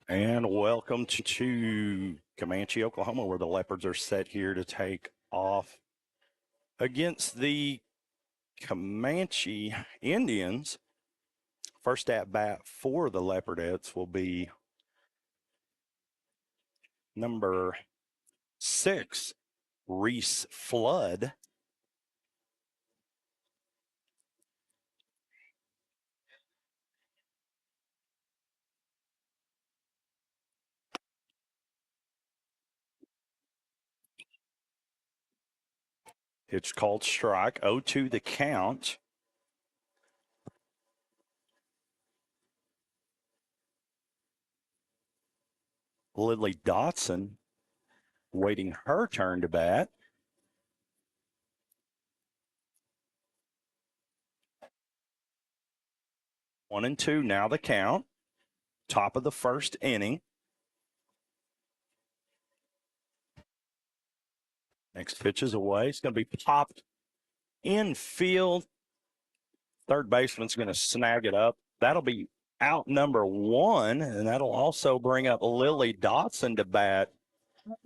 And welcome to Comanche, Oklahoma, where the Leopards are set here to take off against the Comanche Indians. First at bat for the Leopardettes will be number 6, Reese Flood. It's called strike, 0-2 the count. Lily Dotson waiting her turn to bat. One and two, now the count. Top of the first inning. Next pitch is away. It's going to be popped infield. Third baseman's going to snag it up. That'll be out number 1, and that'll also bring up Lily Dotson to bat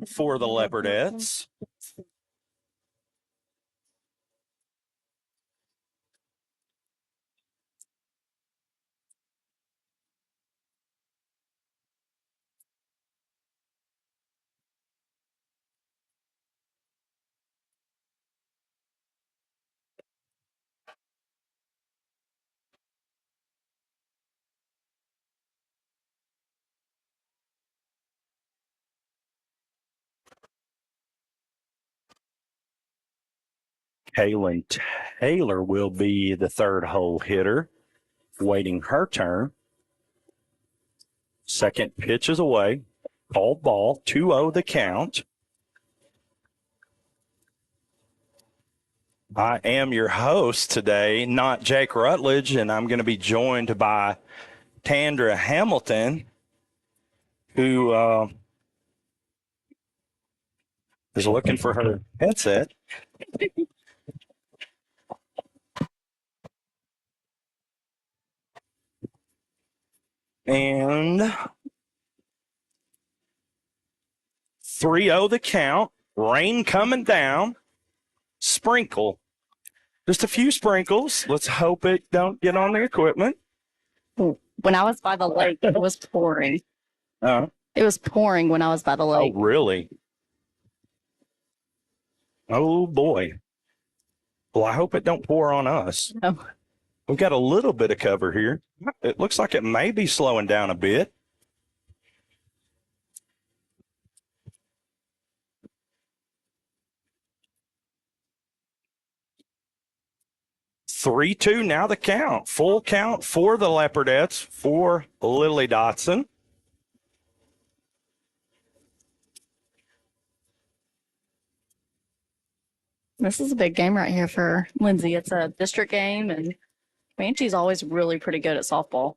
for the Leopardettes. Kaylin Taylor will be the third hole hitter, waiting her turn. Second pitch is away. Called ball, 2-0 the count. I am your host today, not Jake Rutledge, and I'm going to be joined by Tandra Hamilton, who is looking for her headset. And 3-0 the count. Rain coming down. Sprinkle. Just a few sprinkles. Let's hope it don't get on the equipment. When I was by the lake, it was pouring. It was pouring when I was by the lake. Oh, really? Oh, boy. Well, I hope it don't pour on us. No. We've got a little bit of cover here. It looks like it may be slowing down a bit. Three, two, now the count. Full count for the Leopardettes, for Lily Dotson. This is a big game right here for Lindsay. It's a district game, and Comanche's always really pretty good at softball.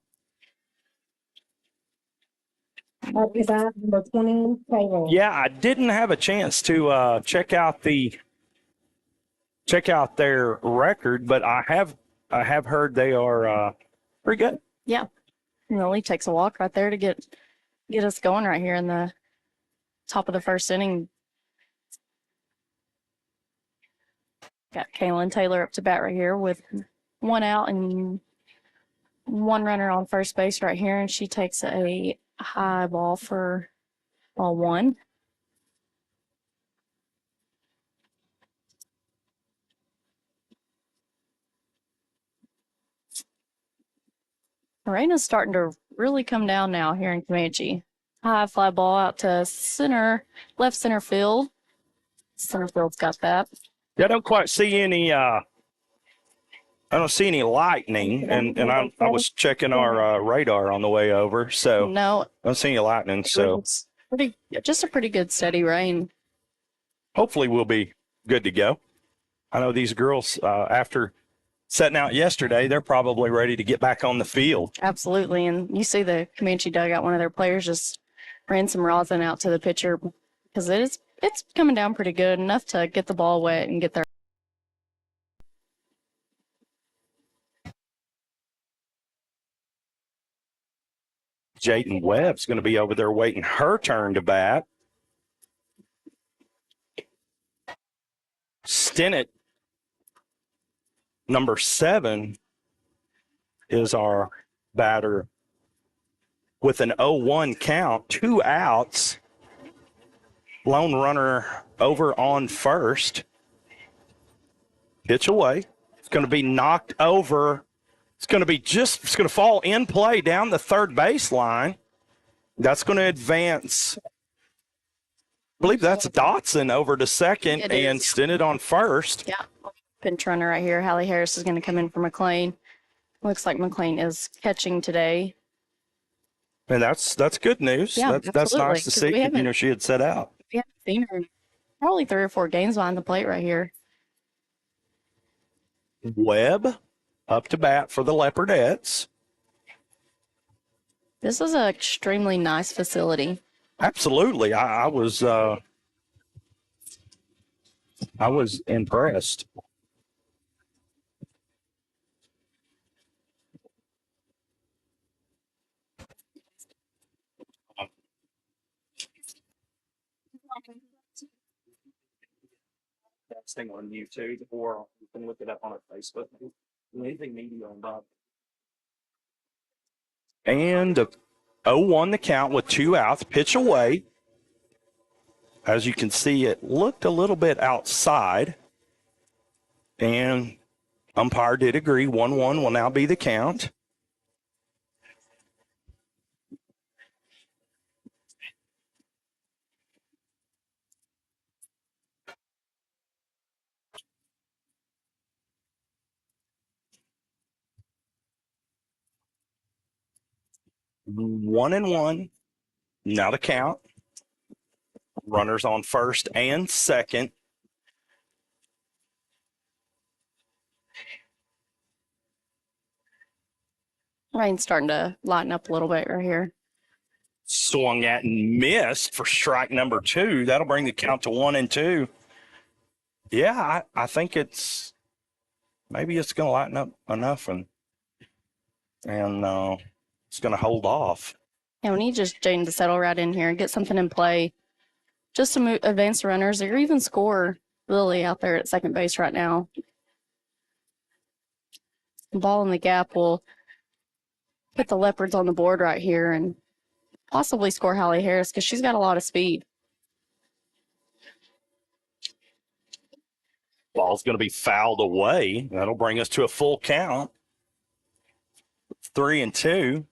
Number 20, Taylor. Yeah, I didn't have a chance to check out their record, but I have heard they are pretty good. Yeah. And Lily takes a walk right there to get us going right here in the top of the first inning. Got Kaylin Taylor up to bat right here with one out and one runner on first base right here, and she takes a high ball for ball 1. The rain is starting to really come down now here in Comanche. High fly ball out to left center field. Center field's got that. Yeah, I don't quite see any. I don't see any lightning, and I was checking our radar on the way over, so No, I don't see any lightning. So it's just a pretty good steady rain. hopefully we'll be good to go. I know these girls, after setting out yesterday, they're probably ready to get back on the field. Absolutely, and you see the Comanche dugout. One of their players just ran some rosin out to the pitcher because it's coming down pretty good, enough to get the ball wet and get their. Jaden Webb's going to be over there waiting her turn to bat. Stinnett, number 7, is our batter with an 0-1 count, 2 outs. Lone runner over on first. Pitch away. It's going to be knocked over. It's going to fall in play down the third baseline. That's going to advance. I believe that's Dotson over to second and Stinnett on first. Yeah. Pinch runner right here. Hallie Harris is going to come in for McLean. Looks like McLean is catching today. And that's good news. Yeah, that's nice to see. She had set out. We haven't seen her in probably 3 or 4 games behind the plate right here. Webb up to bat for the Leopardettes. This is an extremely nice facility. Absolutely. I was impressed. That's thing on YouTube, or you can look it up on our Facebook. Anything media on Bob. And 0-1 the count with 2 outs. Pitch away. As you can see, it looked a little bit outside. And umpire did agree. 1-1 will now be the count. One and one. Now the count. Runners on first and second. Rain's starting to lighten up a little bit right here. Swung at and missed for strike number 2. That'll bring the count to 1-2. Yeah, I think maybe it's going to lighten up enough and it's going to hold off. Yeah, we need just Jaden to settle right in here and get something in play just to advance the runners or even score Lily out there at second base right now. The ball in the gap will put the Leopards on the board right here and possibly score Hallie Harris because she's got a lot of speed. Ball's going to be fouled away. That'll bring us to a full count. 3-2.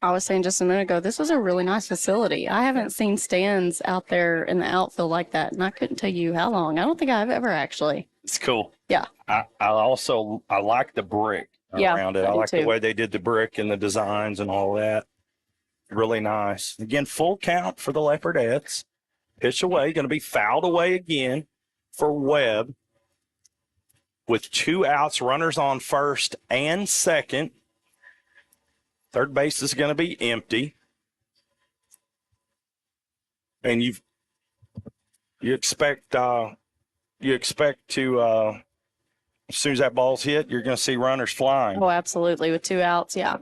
I was saying just a minute ago, this was a really nice facility. I haven't seen stands out there in the outfield like that, and I couldn't tell you how long. I don't think I've ever actually. It's cool. Yeah. I like the brick around it. I like the way they did the brick and the designs and all that. Really nice. Again, full count for the Leopardettes. Pitch away, going to be fouled away again for Webb. With 2 outs, runners on first and second. Third base is going to be empty. And you expect to as soon as that ball's hit, you're going to see runners flying. Oh, absolutely. With 2 outs, yeah.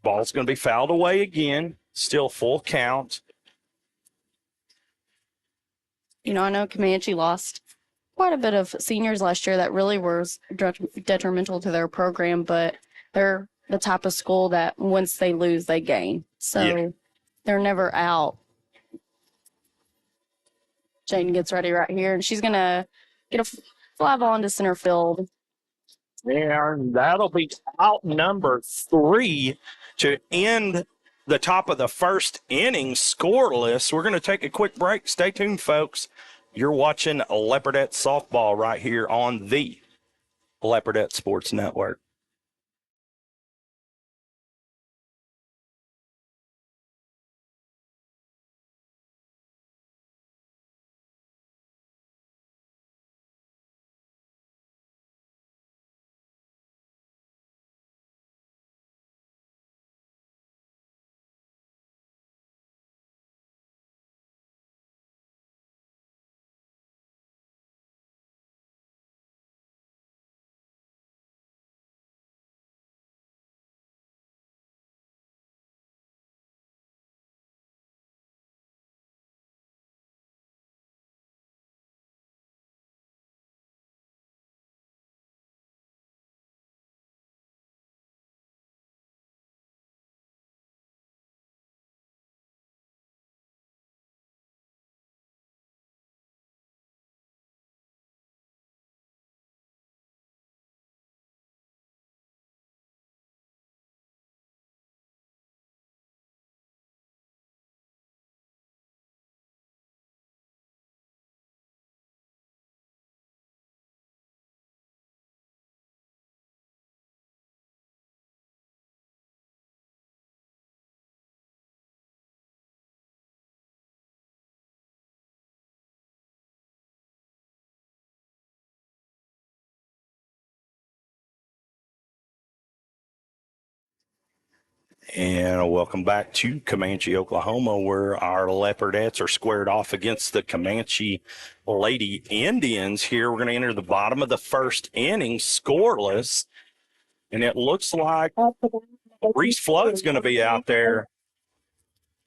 Ball's going to be fouled away again. Still full count. I know Comanche lost quite a bit of seniors last year that really was detrimental to their program, but they're the type of school that once they lose, they gain. So they're never out. Jaden gets ready right here, and she's going to get a fly ball into center field. And that'll be out number 3 to end the top of the first inning scoreless. We're going to take a quick break. Stay tuned, folks. You're watching Leopardette Softball right here on the Leopardette Sports Network. And welcome back to Comanche, Oklahoma, where our Leopardettes are squared off against the Comanche Lady Indians here. We're going to enter the bottom of the first inning scoreless. And it looks like Reese Flood's going to be out there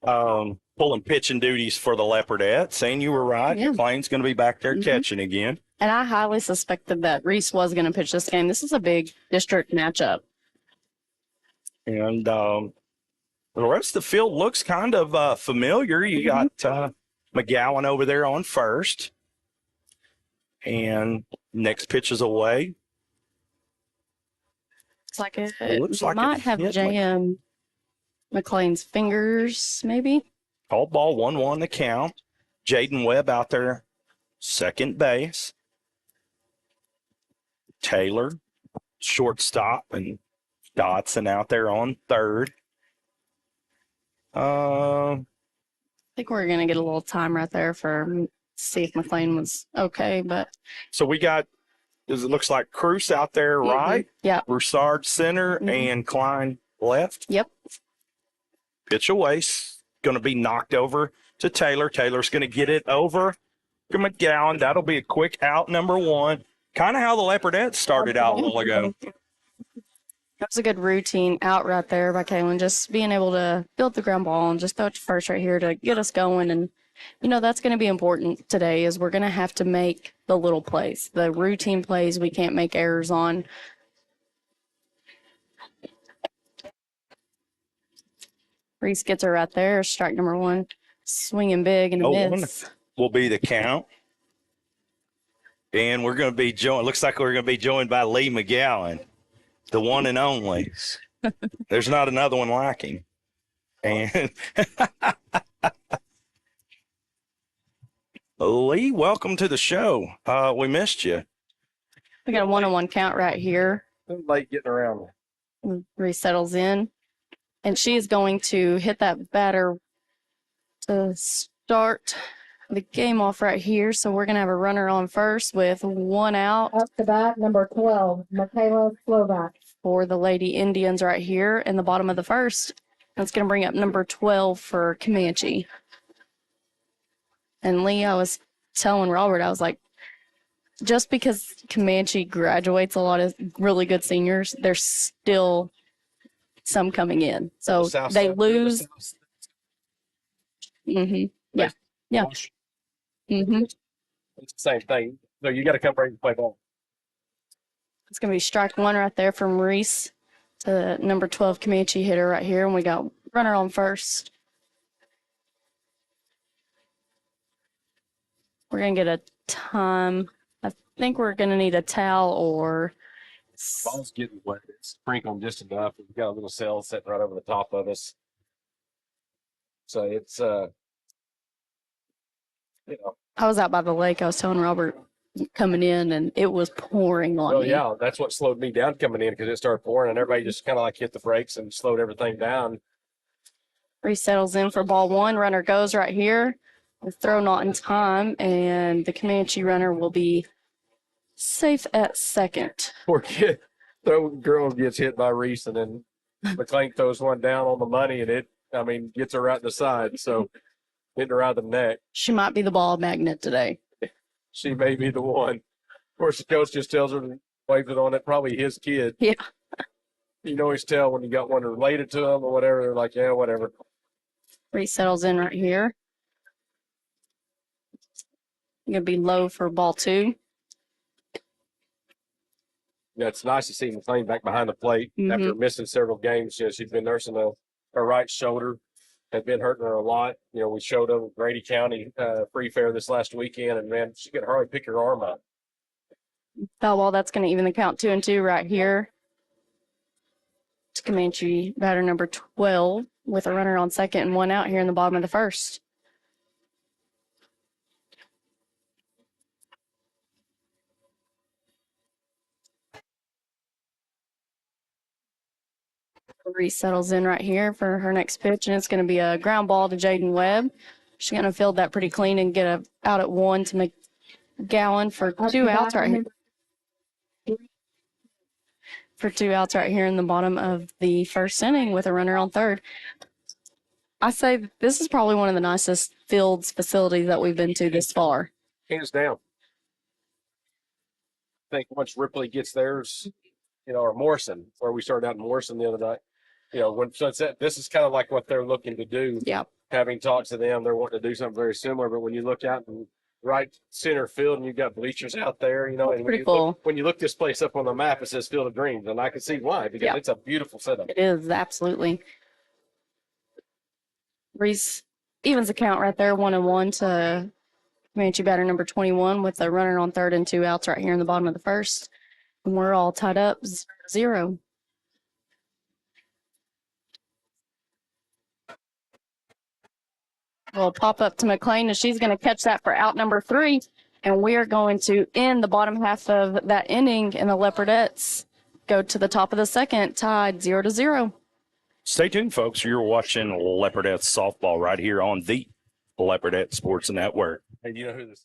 pulling pitching duties for the Leopardettes. And you were right. Yeah. McLean's going to be back there catching again. And I highly suspected that Reese was going to pitch this game. This is a big district matchup. And the rest of the field looks kind of familiar. You got McGowan over there on first. And next pitch is away. It's like it looks like might it have hit J.M. McLean's fingers, maybe. Called ball 1-1 to count. Jaden Webb out there, second base. Taylor, shortstop, and Dotson out there on third. I think we're going to get a little time right there for see if McLean was okay, but. So we got, it looks like Cruz out there right. Yeah. Broussard center and Klein left. Yep. Pitch away. Going to be knocked over to Taylor. Taylor's going to get it over to McGowan. That'll be a quick out, number one. Kind of how the Leopardettes started out a while ago. That was a good routine out right there by Kaylin, just being able to build the ground ball and just throw it to first right here to get us going. And, you know, that's going to be important today is we're going to have to make the little plays. The routine plays we can't make errors on. Reese gets her right there, strike number one. Swinging big and a miss. Will be the count. And we're going to be joined, looks like we're going to be joined by Lee McGowan, the one and only. There's not another one like him. And Lee, welcome to the show. We missed you. We got a 1-on-1 count right here. Late getting around. Reese settles in. And she is going to hit that batter to start the game off right here. So we're going to have a runner on first with one out. Up to bat, number 12, Michaela Slovak. For the Lady Indians right here in the bottom of the first. That's going to bring up number 12 for Comanche. And Lee, I was telling Robert, I was like, just because Comanche graduates a lot of really good seniors, there's still some coming in. So they lose. Mm-hmm. Yeah. Yeah. Mm-hmm. It's the same thing. So you got to come ready to play ball. It's going to be strike one right there from Reese to number 12 Comanche hitter right here. And we got runner on first. We're going to get a time. I think we're going to need a towel or. Ball's getting wet. It's sprinkling just enough. We've got a little cell sitting right over the top of us. So it's, you know. I was out by the lake. I was telling Robert coming in, and it was pouring on Well, me. yeah, that's what slowed me down coming in because it started pouring, and everybody just kind of like hit the brakes and slowed everything down. Reese settles in for ball one. Runner goes right here. The throw not in time, and the Comanche runner will be safe at second. Poor kid. Girl gets hit by Reese, and then McLean throws one down on the money, and gets her right in the side. So hitting her right in the neck. She might be the ball magnet today. She may be the one. Of course, the coach just tells her to wave it on it. Probably his kid. Yeah. You can always tell when you got one related to them or whatever. They're like, yeah, whatever. Reese settles in right here. Going to be low for ball two. Yeah, it's nice to see McLean back behind the plate after missing several games. You know, she's been nursing her right shoulder. Had been hurting her a lot. You know, we showed up at Grady County Free Fair this last weekend, and man, she could hardly pick her arm up. Foul ball, that's going to even the count 2-2 right here. To Comanche batter number 12 with a runner on second and one out here in the bottom of the first. Reese settles in right here for her next pitch, and it's going to be a ground ball to Jaden Webb. She's going to field that pretty clean and get out at one to McGowan for two outs right here. for 2 outs right here in the bottom of the first inning with a runner on third. I say this is probably one of the nicest fields facilities that we've been to this far. Hands down. I think once Ripley gets theirs, or Morrison, where we started out in Morrison the other night, when Sunset, this is kind of like what they're looking to do. Yeah. Having talked to them, they're wanting to do something very similar. But when you look out in right center field and you've got bleachers out there, and pretty cool. When you look this place up on the map, it says Field of Dreams, and I can see why, because it's a beautiful setup. It is, absolutely. Reese evens the count right there, 1-1 to Comanche batter number 21 with a runner on third and 2 outs right here in the bottom of the first. And we're all tied up 0-0. We'll pop up to McLean, and she's going to catch that for out number 3. And we are going to end the bottom half of that inning, and the Leopardettes go to the top of the second, tied 0-0. Stay tuned, folks. You're watching Leopardettes softball right here on the Leopardette Sports Network. And you know who this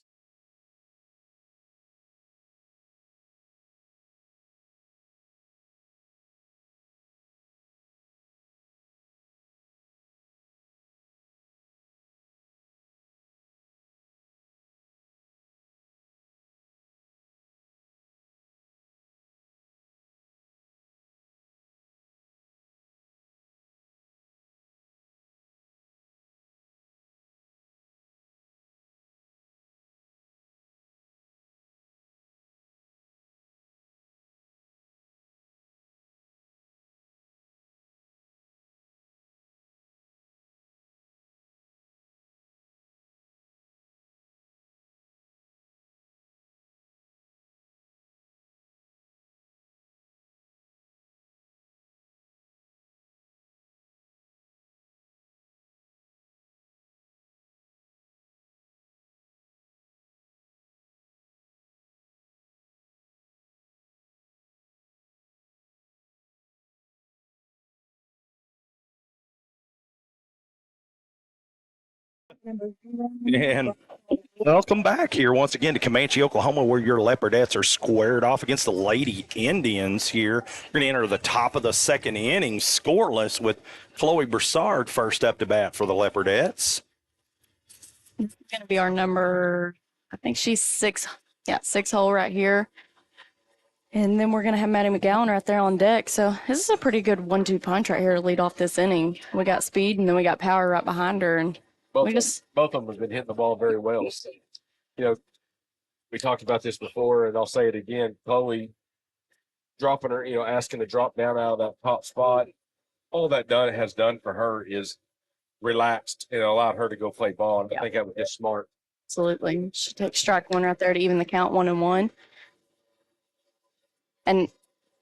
And welcome back here once again to Comanche, Oklahoma, where your Leopardettes are squared off against the Lady Indians here. We're going to enter the top of the second inning scoreless with Chloe Broussard first up to bat for the Leopardettes. It's going to be our number, I think she's 6 hole right here. And then we're going to have Maddie McGowan right there on deck. So this is a pretty good 1-2 punch right here to lead off this inning. We got speed, and then we got power right behind her. And both of them have been hitting the ball very well. We talked about this before, and I'll say it again. Chloe dropping her, asking to drop down out of that top spot. All that has done for her is relaxed and allowed her to go play ball. And I think that was just smart. Absolutely. She takes strike one right there to even the count 1-1. And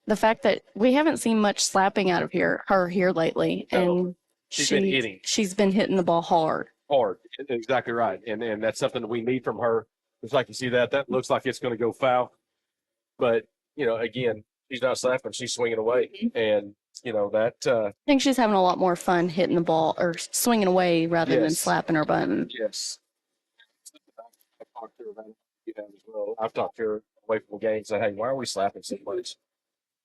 the fact that we haven't seen much slapping out of her here lately. No, and she's been hitting. She's been hitting the ball hard. Exactly right. And that's something that we need from her. It's like you see that looks like it's going to go foul. But, again, she's not slapping, she's swinging away. Mm-hmm. And, I think she's having a lot more fun hitting the ball or swinging away rather than slapping her button. Yes. I've talked to her about it as well. I've talked to her away from the game and said, hey, why are we slapping so much?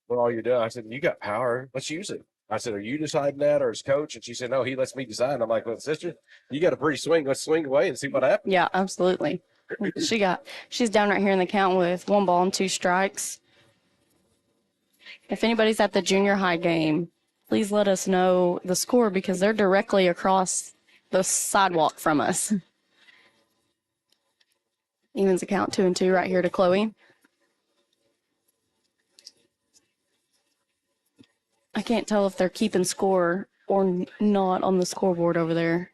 Well, all you're doing, I said, you got power. Let's use it. I said, are you deciding that or his coach? And she said, no, he lets me decide. And I'm like, well, sister, you got a pretty swing. Let's swing away and see what happens. Yeah, absolutely. She's down right here in the count with 1 ball and 2 strikes. If anybody's at the junior high game, please let us know the score because they're directly across the sidewalk from us. Evens the count 2-2 right here to Chloe. I can't tell if they're keeping score or not on the scoreboard over there.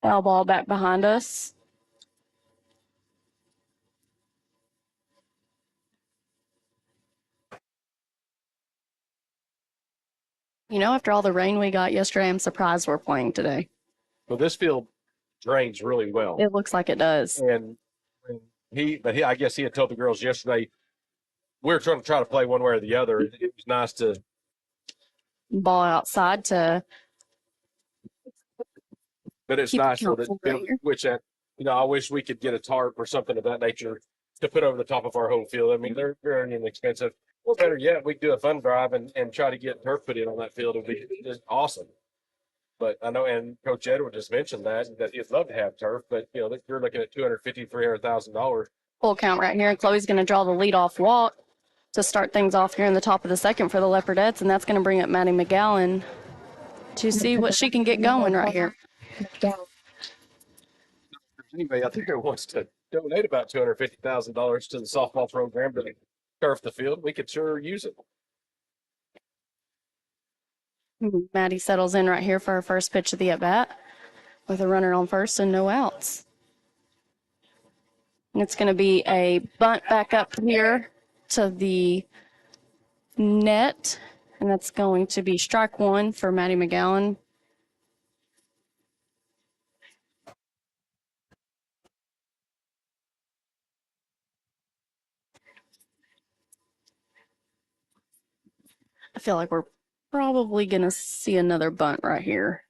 Foul ball back behind us. After all the rain we got yesterday, I'm surprised we're playing today. Well, this field drains really well. It looks like it does. And I guess he had told the girls yesterday, we were trying to play one way or the other. It was nice to ball outside to. But it's nice for the I wish we could get a tarp or something of that nature to put over the top of our home field. I mean, they're very inexpensive. Or better yet, we do a fun drive and try to get turf put in on that field. It'd be just awesome. But I know, and Coach Edward just mentioned that he'd love to have turf, but you know, you're looking at $250,000-$300,000. Full count right here. And Chloe's going to draw the leadoff walk to start things off here in the top of the second for the Leopardettes, and that's going to bring up Maddie McGowan to see what she can get going right here. McDowell. If there's anybody out there who wants to donate about $250,000 to the softball program to turf the field, we could sure use it. Maddie settles in right here for her first pitch of the at-bat with a runner on first and no outs. And it's going to be a bunt back up here to the net, and that's going to be strike one for Maddie McGowan. I feel like we're probably going to see another bunt right here.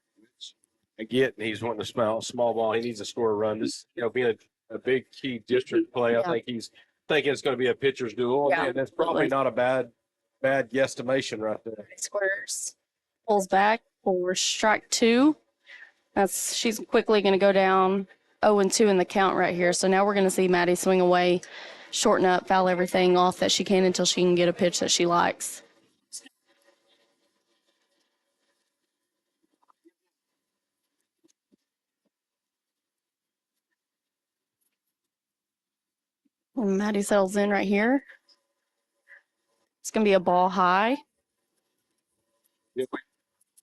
I get, and he's wanting to small ball. He needs to score a run. This, you know, being a big key district play, I think he's thinking it's going to be a pitcher's duel, Yeah, and that's probably not a bad guesstimation right there. Squares pulls back for strike two. She's quickly going to go down 0-2 in the count right here. So now we're going to see Maddie swing away, shorten up, foul everything off that she can until she can get a pitch that she likes. And Maddie settles in right here. It's going to be a ball high. Yeah,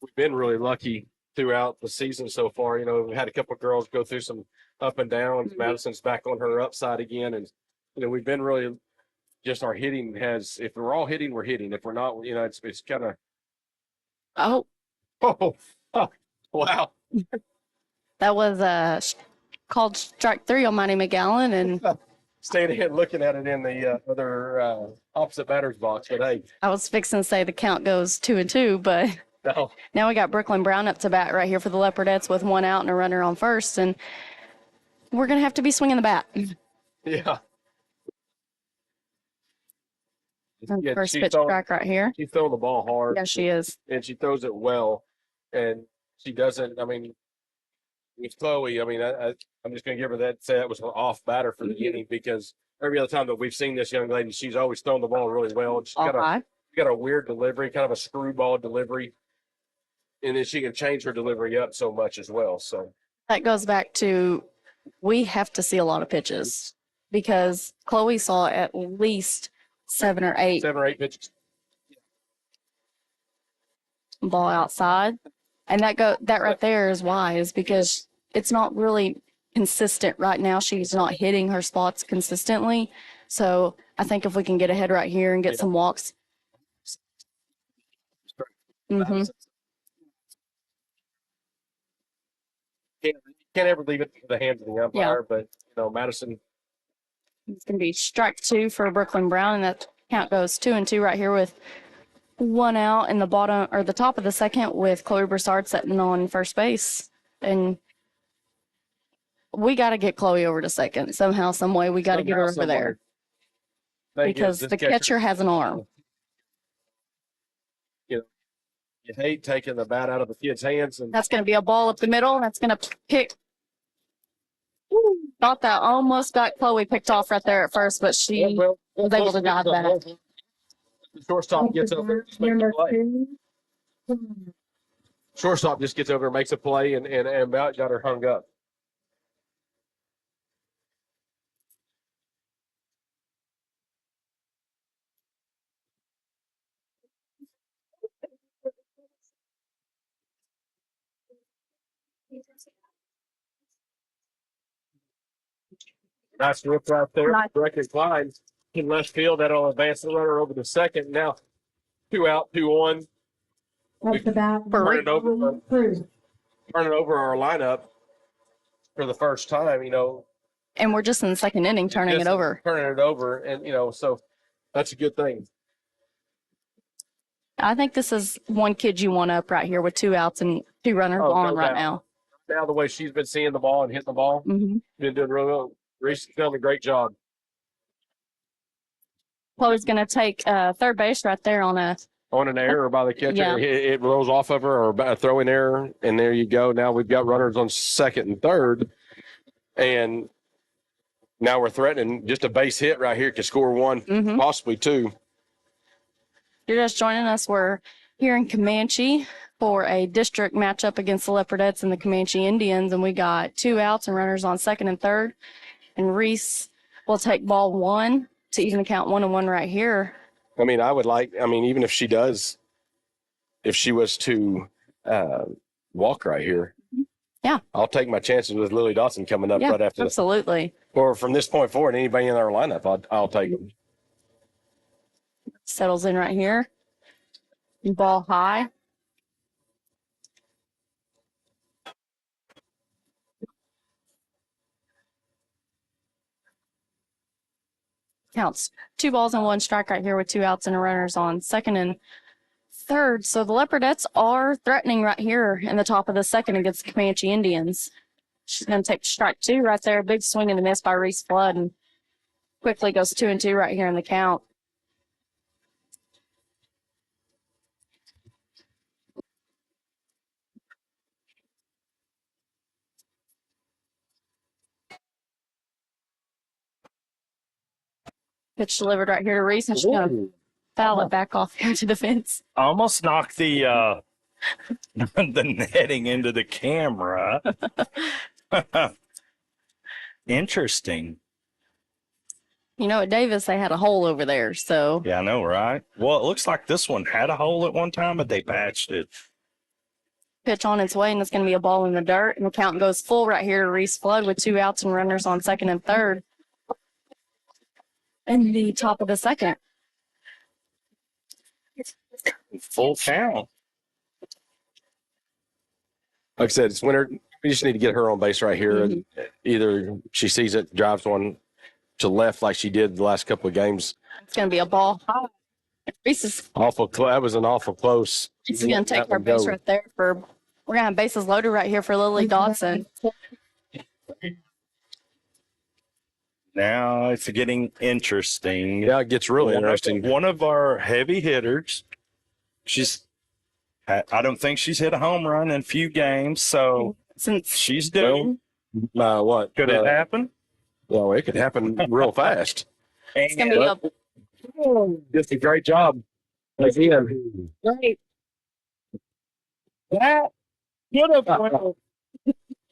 we've been really lucky throughout the season so far. You know, we've had a couple of girls go through some up and downs. Mm-hmm. Madison's back on her upside again, and you know, we've been really just our hitting has. If we're all hitting, we're hitting. If we're not, you know, it's kind of. Oh, Oh, wow! that was called strike three on Maddie McGowan, and Staying ahead, looking at it in the other opposite batter's box, but hey, I was fixing to say the count goes 2-2, but no. now we got Brooklyn Brown up to bat right here for the Leopardettes with one out and a runner on first, and we're going to have to be swinging the bat. Yeah. First she's pitch throwing- strike right here. She's throwing the ball hard. Yeah, she is. And she throws it well. And she doesn't, I mean, with Chloe, I mean, I'm just going to give her that, say that was an off batter for the inning, because every other time that we've seen this young lady, she's always thrown the ball really well. And she's All high. got a weird delivery, kind of a screwball delivery. And then she can change her delivery up so much as well. So That goes back to we have to see a lot of pitches because Chloe saw at least 7 or 8 pitches. ball outside. And that right there is why, is because it's not really consistent right now. She's not hitting her spots consistently. So I think if we can get ahead right here and get some walks. Mm-hmm. Can't ever leave it to the hands of the umpire, but you know, Madison. It's going to be strike 2 for Brooklyn Brown, and that count goes 2-2 right here with one out in the bottom or the top of the second with Chloe Broussard sitting on first base. And we got to get Chloe over to second somehow, some way. We got to get her over there because the catcher has an arm. You hate taking the bat out of the kid's hands, and That's going to be a ball up the middle. That's going to pick. Ooh, thought that almost got Chloe picked off right there at first, but she was able to dodge that. The shortstop gets over, just makes a Number play. 2. Shortstop just gets over, makes a play, and about got her hung up. Nice rip right there. Nice. Direct incline in left field. That'll advance the runner over to second. Now, 2 out, 2 on. Up to bat. Turn it over. Cruz. Turning over our lineup for the first time, you know. And we're just in the second inning turning it over. Turning it over, and, you know, so that's a good thing. I think this is one kid you want up right here with 2 outs and 2 runners Oh, on no right doubt. now. Now, the way she's been seeing the ball and hitting the ball, Mm-hmm. been doing really well. Reese's done a great job. Chloe's going to take third base right there on a. On an error by the catcher, Yeah. it rolls off of her, or a throwing error, and there you go. Now we've got runners on second and third, and now we're threatening just a base hit right here could score one, possibly two. You're just joining us. We're here in Comanche for a district matchup against the Leopardettes and the Comanche Indians, and we got 2 outs and runners on second and third. And Reese will take ball 1 to even the count 1-1 right here. I mean, even if she does, if she was to walk right here, yeah, I'll take my chances with Lily Dawson coming up right after absolutely. Or from this point forward, anybody in our lineup, I'll take them. Settles in right here. Ball high. Counts 2 balls and 1 strike right here with 2 outs and runners on second and third. So the Leopardettes are threatening right here in the top of the second against the Comanche Indians. She's going to take strike 2 right there. Big swing and a miss by Reese Flood, and quickly goes 2-2 right here in the count. Pitch delivered right here to Reese, and she's going to foul it back off here to the fence. Almost knocked the the netting into the camera. Interesting. You know, at Davis, they had a hole over there, so. Yeah, I know, right? Well, it looks like this one had a hole at one time, but they patched it. Pitch on its way, and it's going to be a ball in the dirt, and the count goes full right here to Reese Flood with 2 outs and runners on second and third. In the top of the second. Full count. Like I said, it's winter. We just need to get her on base right here. And either she sees it, drives one to left like she did the last couple of games. It's going to be a ball high. Reese is That was an awful close. going to take her base right there for. We're going to have bases loaded right here for Lily Dodson. Now it's getting interesting. Yeah, it gets really interesting. One of our heavy hitters, I don't think she's hit a home run in a few games, so since she's due, What? could it happen? Well, it could happen real fast. It's going to be Just a great job. Again. great. That could have.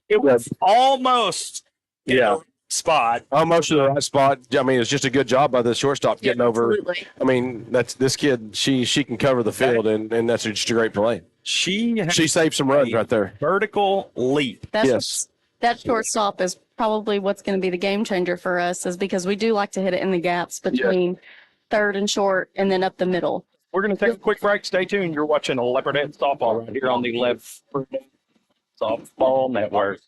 It was almost in the spot. Almost to the right spot. I mean, it's just a good job by the shortstop getting over. Absolutely. I mean, that's this kid. She can cover the field, and that's just a great play. She saved some runs right there. Vertical leap. That shortstop is probably what's going to be the game changer for us, is because we do like to hit it in the gaps between third and short and then up the middle. We're going to take a quick break. Stay tuned. You're watching Leopardette softball right here on the Softball Network.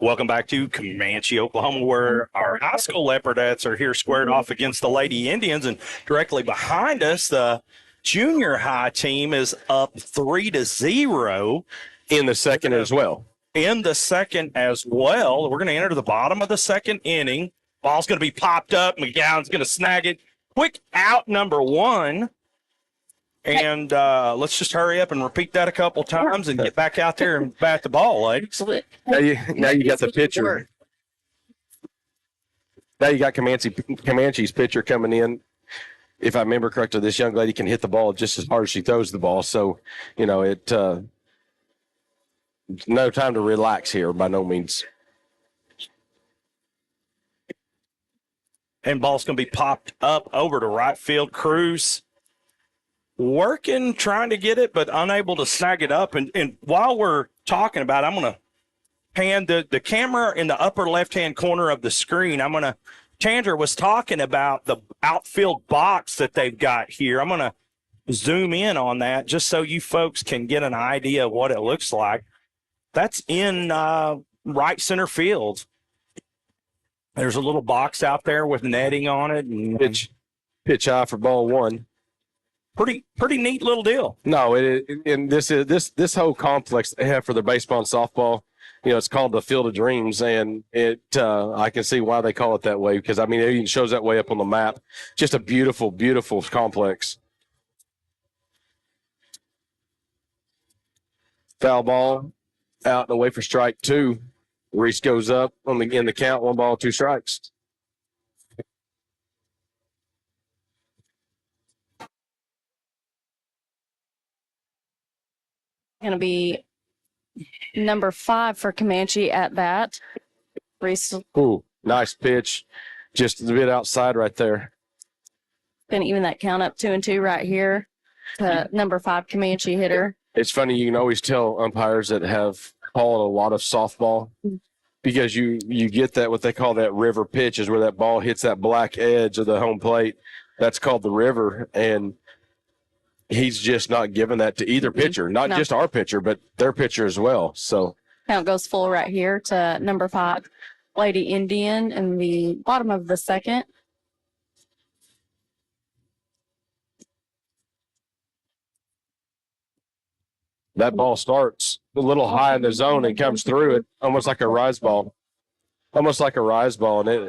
Welcome back to Comanche, Oklahoma, where our high school Leopardettes are here squared off against the Lady Indians. And directly behind us, the junior high team is up 3-0 In the second as well. in the second as well. We're going to enter the bottom of the second inning. Ball's going to be popped up. McGowan's going to snag it. Quick out number one. And let's just hurry up and repeat that a couple times and get back out there and bat the ball, ladies. Now you got the pitcher. Now you got Comanche's pitcher coming in. If I remember correctly, this young lady can hit the ball just as hard as she throws the ball. So, no time to relax here by no means. And ball's going to be popped up over to right field. Cruz working, trying to get it, but unable to snag it up. And while we're talking about it, I'm going to pan the camera in the upper left-hand corner of the screen. Tandra was talking about the outfield box that they've got here. I'm going to zoom in on that just so you folks can get an idea of what it looks like. That's in right center field. There's a little box out there with netting on it. And Pitch high for ball one. Pretty neat little deal. No, and this whole complex they have for their baseball and softball, it's called the Field of Dreams, and I can see why they call it that way because it even shows that way up on the map. Just a beautiful, beautiful complex. Foul ball out and away for strike two. Reese goes up in the count, 1 ball, 2 strikes. Going to be number 5 for Comanche at bat. Reese Ooh, nice pitch. Just a bit outside right there. going to even that count up 2-2 right here to number 5 Comanche hitter. It's funny, you can always tell umpires that have called a lot of softball because you get that, what they call that river pitch is where that ball hits that black edge of the home plate. That's called the river, and he's just not giving that to either pitcher, not just our pitcher, but their pitcher as well. So Count goes full right here to number 5 Lady Indian in the bottom of the second. that ball starts a little high in the zone and comes through it, almost like a rise ball. And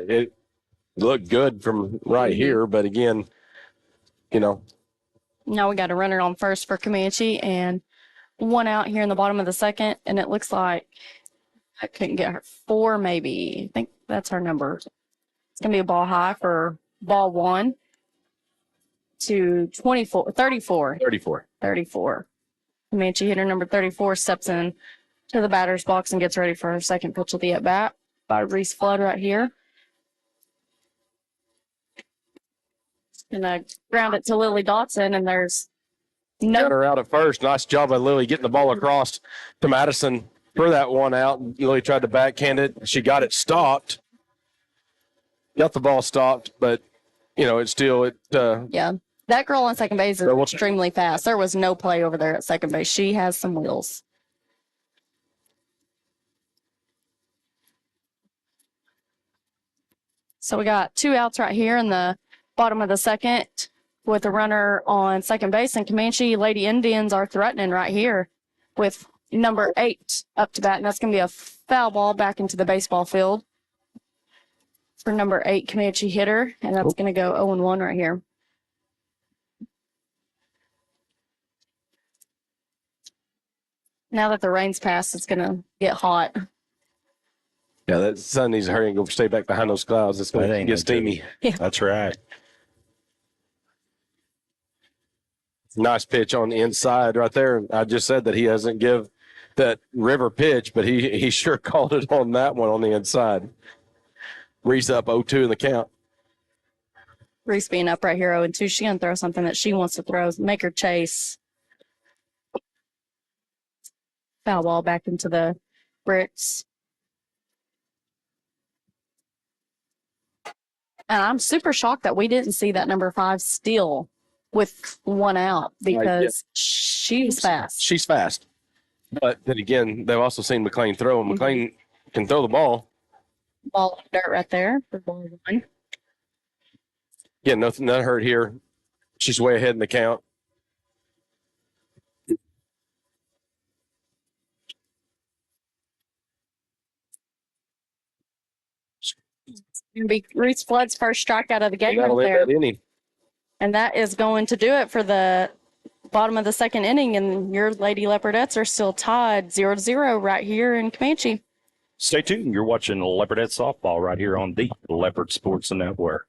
it looked good from right here. But again, Now we got a runner on first for Comanche and 1 out here in the bottom of the second. And it looks like I couldn't get her 4, maybe. I think that's her number. It's going to be a ball high for ball 1 to 34. 34. Comanche hitter number 34 steps in to the batter's box and gets ready for her second pitch of the at-bat by Reese Flood right here. Gonna ground it to Lily Dotson, and there's got her out at first. Nice job by Lily getting the ball across to Madison for that 1 out. Lily tried to backhand it. She got it stopped. Got the ball stopped, but it's still yeah. That girl on second base is extremely fast. There was no play over there at second base. She has some wheels. So we got 2 outs right here in the bottom of the second with a runner on second base, and Comanche Lady Indians are threatening right here with number 8 up to bat, and that's going to be a foul ball back into the baseball field for number 8 Comanche hitter, and that's going to go 0-1 right here. Now that the rain's passed, it's going to get hot. Yeah, that sun needs to hurry and go stay back behind those clouds. It's going to get steamy. Yeah. That's right. Nice pitch on the inside right there. I just said that he doesn't give that river pitch, but he sure called it on that one on the inside. Reese up 0-2 in the count. Reese being up right here 0-2. She's going to throw something that she wants to throw, make her chase. Foul ball back into the bricks. And I'm super shocked that we didn't see that number 5 steal with 1 out because she's fast. She's fast. But then again, they've also seen McLean throw, and McLean can throw the ball. Ball in the dirt right there for ball one. Yeah, nothing, none hurt here. She's way ahead in the count. Gonna be Reese Flood's first strikeout of the game And that'll right end there. that inning. And that is going to do it for the bottom of the second inning. And your Lady Leopardettes are still tied 0-0 right here in Comanche. Stay tuned. You're watching Leopardette softball right here on the Leopard Sports Network.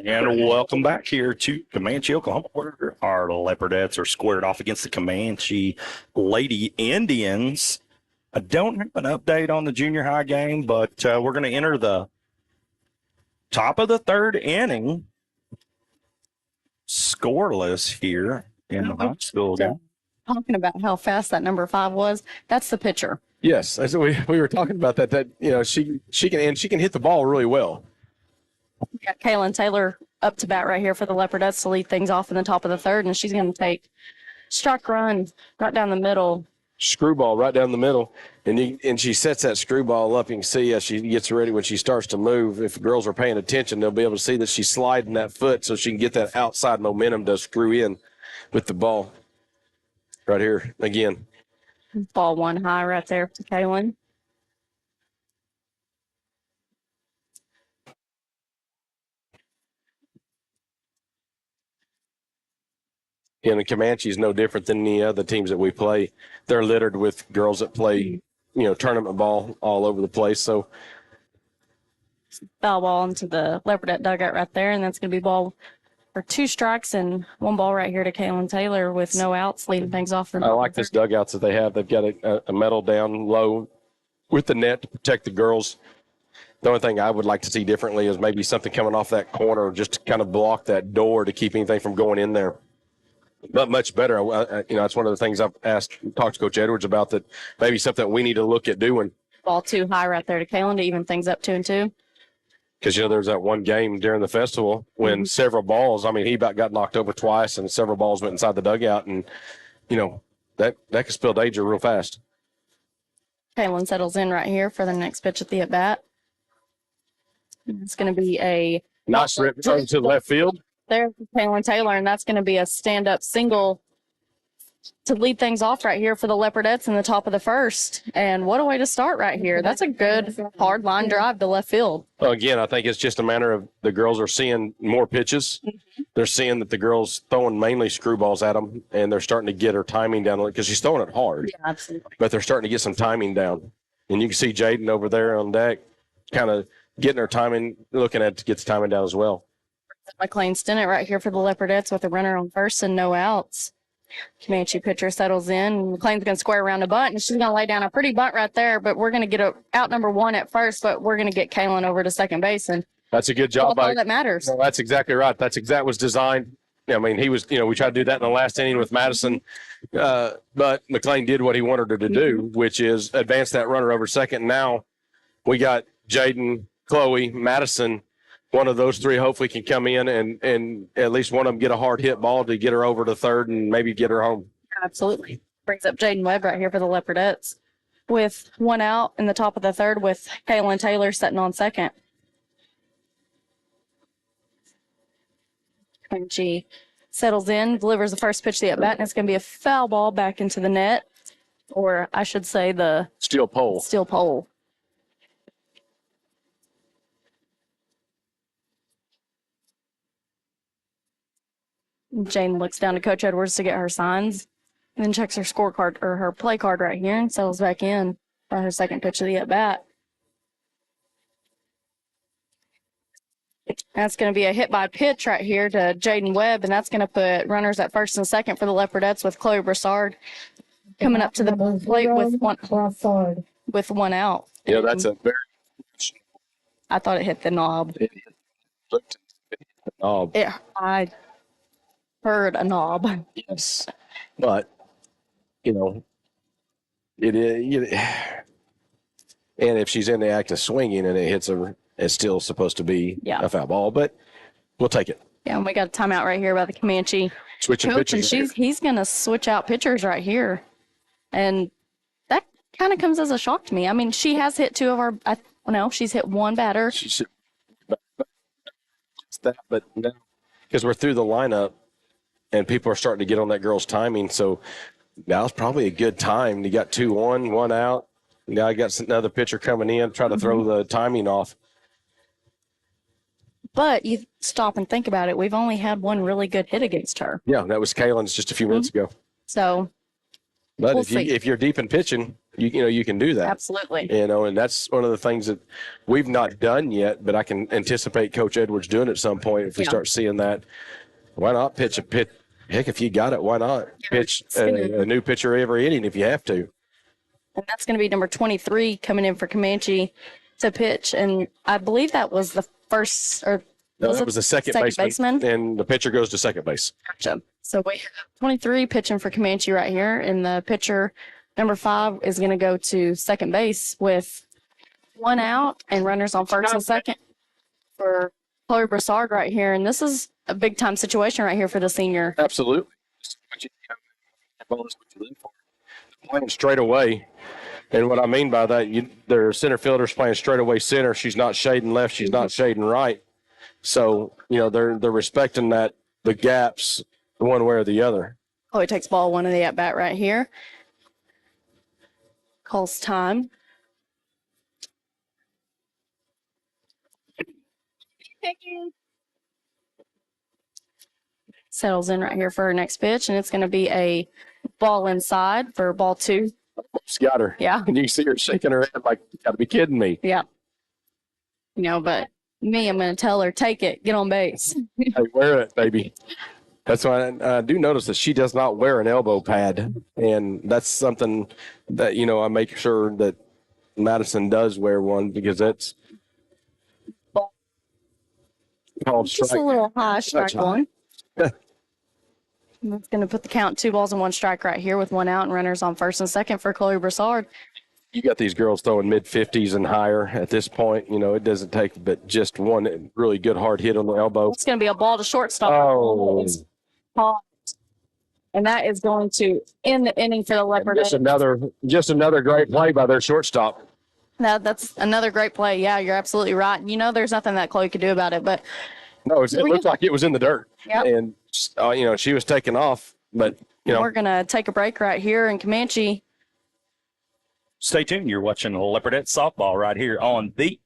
And welcome back here to Comanche, Oklahoma, where our Leopardettes are squared off against the Comanche Lady Indians. I don't have an update on the junior high game, but we're going to enter the top of the third inning, scoreless here in the high school game. Talking about how fast that number 5 was, that's the pitcher. Yes, that's what we were talking about that. That she can hit the ball really well. We got Kaylin Taylor up to bat right here for the Leopardettes to lead things off in the top of the third, and she's going to take strike run right down the middle. Screwball right down the middle, and she sets that screwball up. You can see as she gets ready when she starts to move. If girls are paying attention, they'll be able to see that she's sliding that foot so she can get that outside momentum to screw in with the ball. Right here again. Ball one high right there to Kaylin. And the Comanche is no different than any other teams that we play. They're littered with girls that play, tournament ball all over the place. So Foul ball into the Leopardette dugout right there, and that's going to be ball for 2 strikes and 1 ball right here to Kaylin Taylor with no outs, leading things off. I like this dugouts that they have. They've got a metal down low with the net to protect the girls. The only thing I would like to see differently is maybe something coming off that corner just to kind of block that door to keep anything from going in there. But much better. That's one of the things I've talked to Coach Edwards about, that maybe something we need to look at doing. Ball 2 high right there to Kaylin to even things up 2-2. Because, there's that one game during the festival when several balls, he about got knocked over twice and several balls went inside the dugout. And, that could spell danger real fast. Kaylin settles in right here for the next pitch at the at-bat. It's going to be a nice rip to the left field. There for Kaylin Taylor, and that's going to be a stand-up single to lead things off right here for the Leopardettes in the top of the first. And what a way to start right here. That's a good hard line drive to left field. Well, again, I think it's just a matter of the girls are seeing more pitches. They're seeing that the girls throwing mainly screwballs at them, and they're starting to get her timing down because she's throwing it hard. Yeah, absolutely. But they're starting to get some timing down. And you can see Jaden over there on deck kind of getting her timing, looking at to get the timing down as well. McLean Stinnett right here for the Leopardettes with a runner on first and no outs. Comanche pitcher settles in. And McLean's going to square around a bunt, and she's going to lay down a pretty bunt right there. But we're going to get out number one at first, but we're going to get Kaylin over to second base, and That's a good job that's all by. that matters. No, that's exactly right. That was designed. I mean, he was. We tried to do that in the last inning with Madison, but McLean did what he wanted her to do, which is advance that runner over second. Now we got Jaden, Chloe, Madison. One of those three hopefully can come in and at least one of them get a hard hit ball to get her over to third and maybe get her home. Absolutely. Brings up Jaden Webb right here for the Leopardettes with one out in the top of the third with Kaylin Taylor sitting on second. And she settles in, delivers the first pitch to the at-bat, and it's going to be a foul ball back into the net, or I should say the Steel pole. steel pole. Jane looks down to Coach Edwards to get her signs, and then checks her scorecard or her play card right here and settles back in for her second pitch of the at-bat. That's going to be a hit by pitch right here to Jaden Webb, and that's going to put runners at first and second for the Leopardettes with Chloe Broussard coming up to the plate with one out. Yeah, that's a very. I thought it hit the knob. Oh, I heard a knob. yes, but it is. And if she's in the act of swinging and it hits her, it's still supposed to be a foul ball. But we'll take it. Yeah, and we got a timeout right here by the Comanche Switching coach, and pitchers. he's going to switch out pitchers right here, and that kind of comes as a shock to me. I mean, she has hit two of our. She's hit one batter. She's that, but no, because we're through the lineup and people are starting to get on that girl's timing. So now's probably a good time. You got 2-1, one out. Now I got another pitcher coming in, try to throw the timing off. But you stop and think about it. We've only had one really good hit against her. Yeah, that was Kaylin's just a few minutes ago. So, but we'll see. if you're deep in pitching, you can do that. Absolutely. And that's one of the things that we've not done yet, but I can anticipate Coach Edwards doing at some point if we start seeing that. Why not pitch a pitch? Heck, if you got it, why not pitch a new pitcher every inning if you have to? And that's going to be number 23 coming in for Comanche to pitch. And I believe that was the first, or No, that was the second baseman, and the pitcher goes to second base. Gotcha. So we have 23 pitching for Comanche right here, and the pitcher number 5 is going to go to second base with one out and runners on first and second for Chloe Broussard right here. And this is a big time situation right here for the senior. Absolutely. Playing straight away. And what I mean by that, their center fielder's playing straight away center. She's not shading left. She's not shading right. So, they're respecting the gaps one way or the other. Chloe takes ball one of the at bat right here. Calls time. Settles in right here for her next pitch, and it's going to be a ball inside for ball 2. She's got her. Yeah. And you see her shaking her head like, you got to be kidding me. Yeah. But me, I'm going to tell her, take it, get on base. Hey, wear it, baby. That's why I do notice that she does not wear an elbow pad. And that's something that, I make sure that Madison does wear one because that's called Just strike. a little high strike high. one. That's going to put the count 2 balls and 1 strike right here with one out and runners on first and second for Chloe Broussard. You got these girls throwing mid-50s and higher at this point. It doesn't take but just one really good hard hit on the elbow. It's going to be a ball to shortstop. Oh. And that is going to end the inning for the Leopardettes. Just another great play by their shortstop. That's another great play. Yeah, you're absolutely right. There's nothing that Chloe could do about it, but No, it looked like it was in the dirt. Yep. And, she was taking off, but, we're going to take a break right here in Comanche. Stay tuned. You're watching Leopardette softball right here on the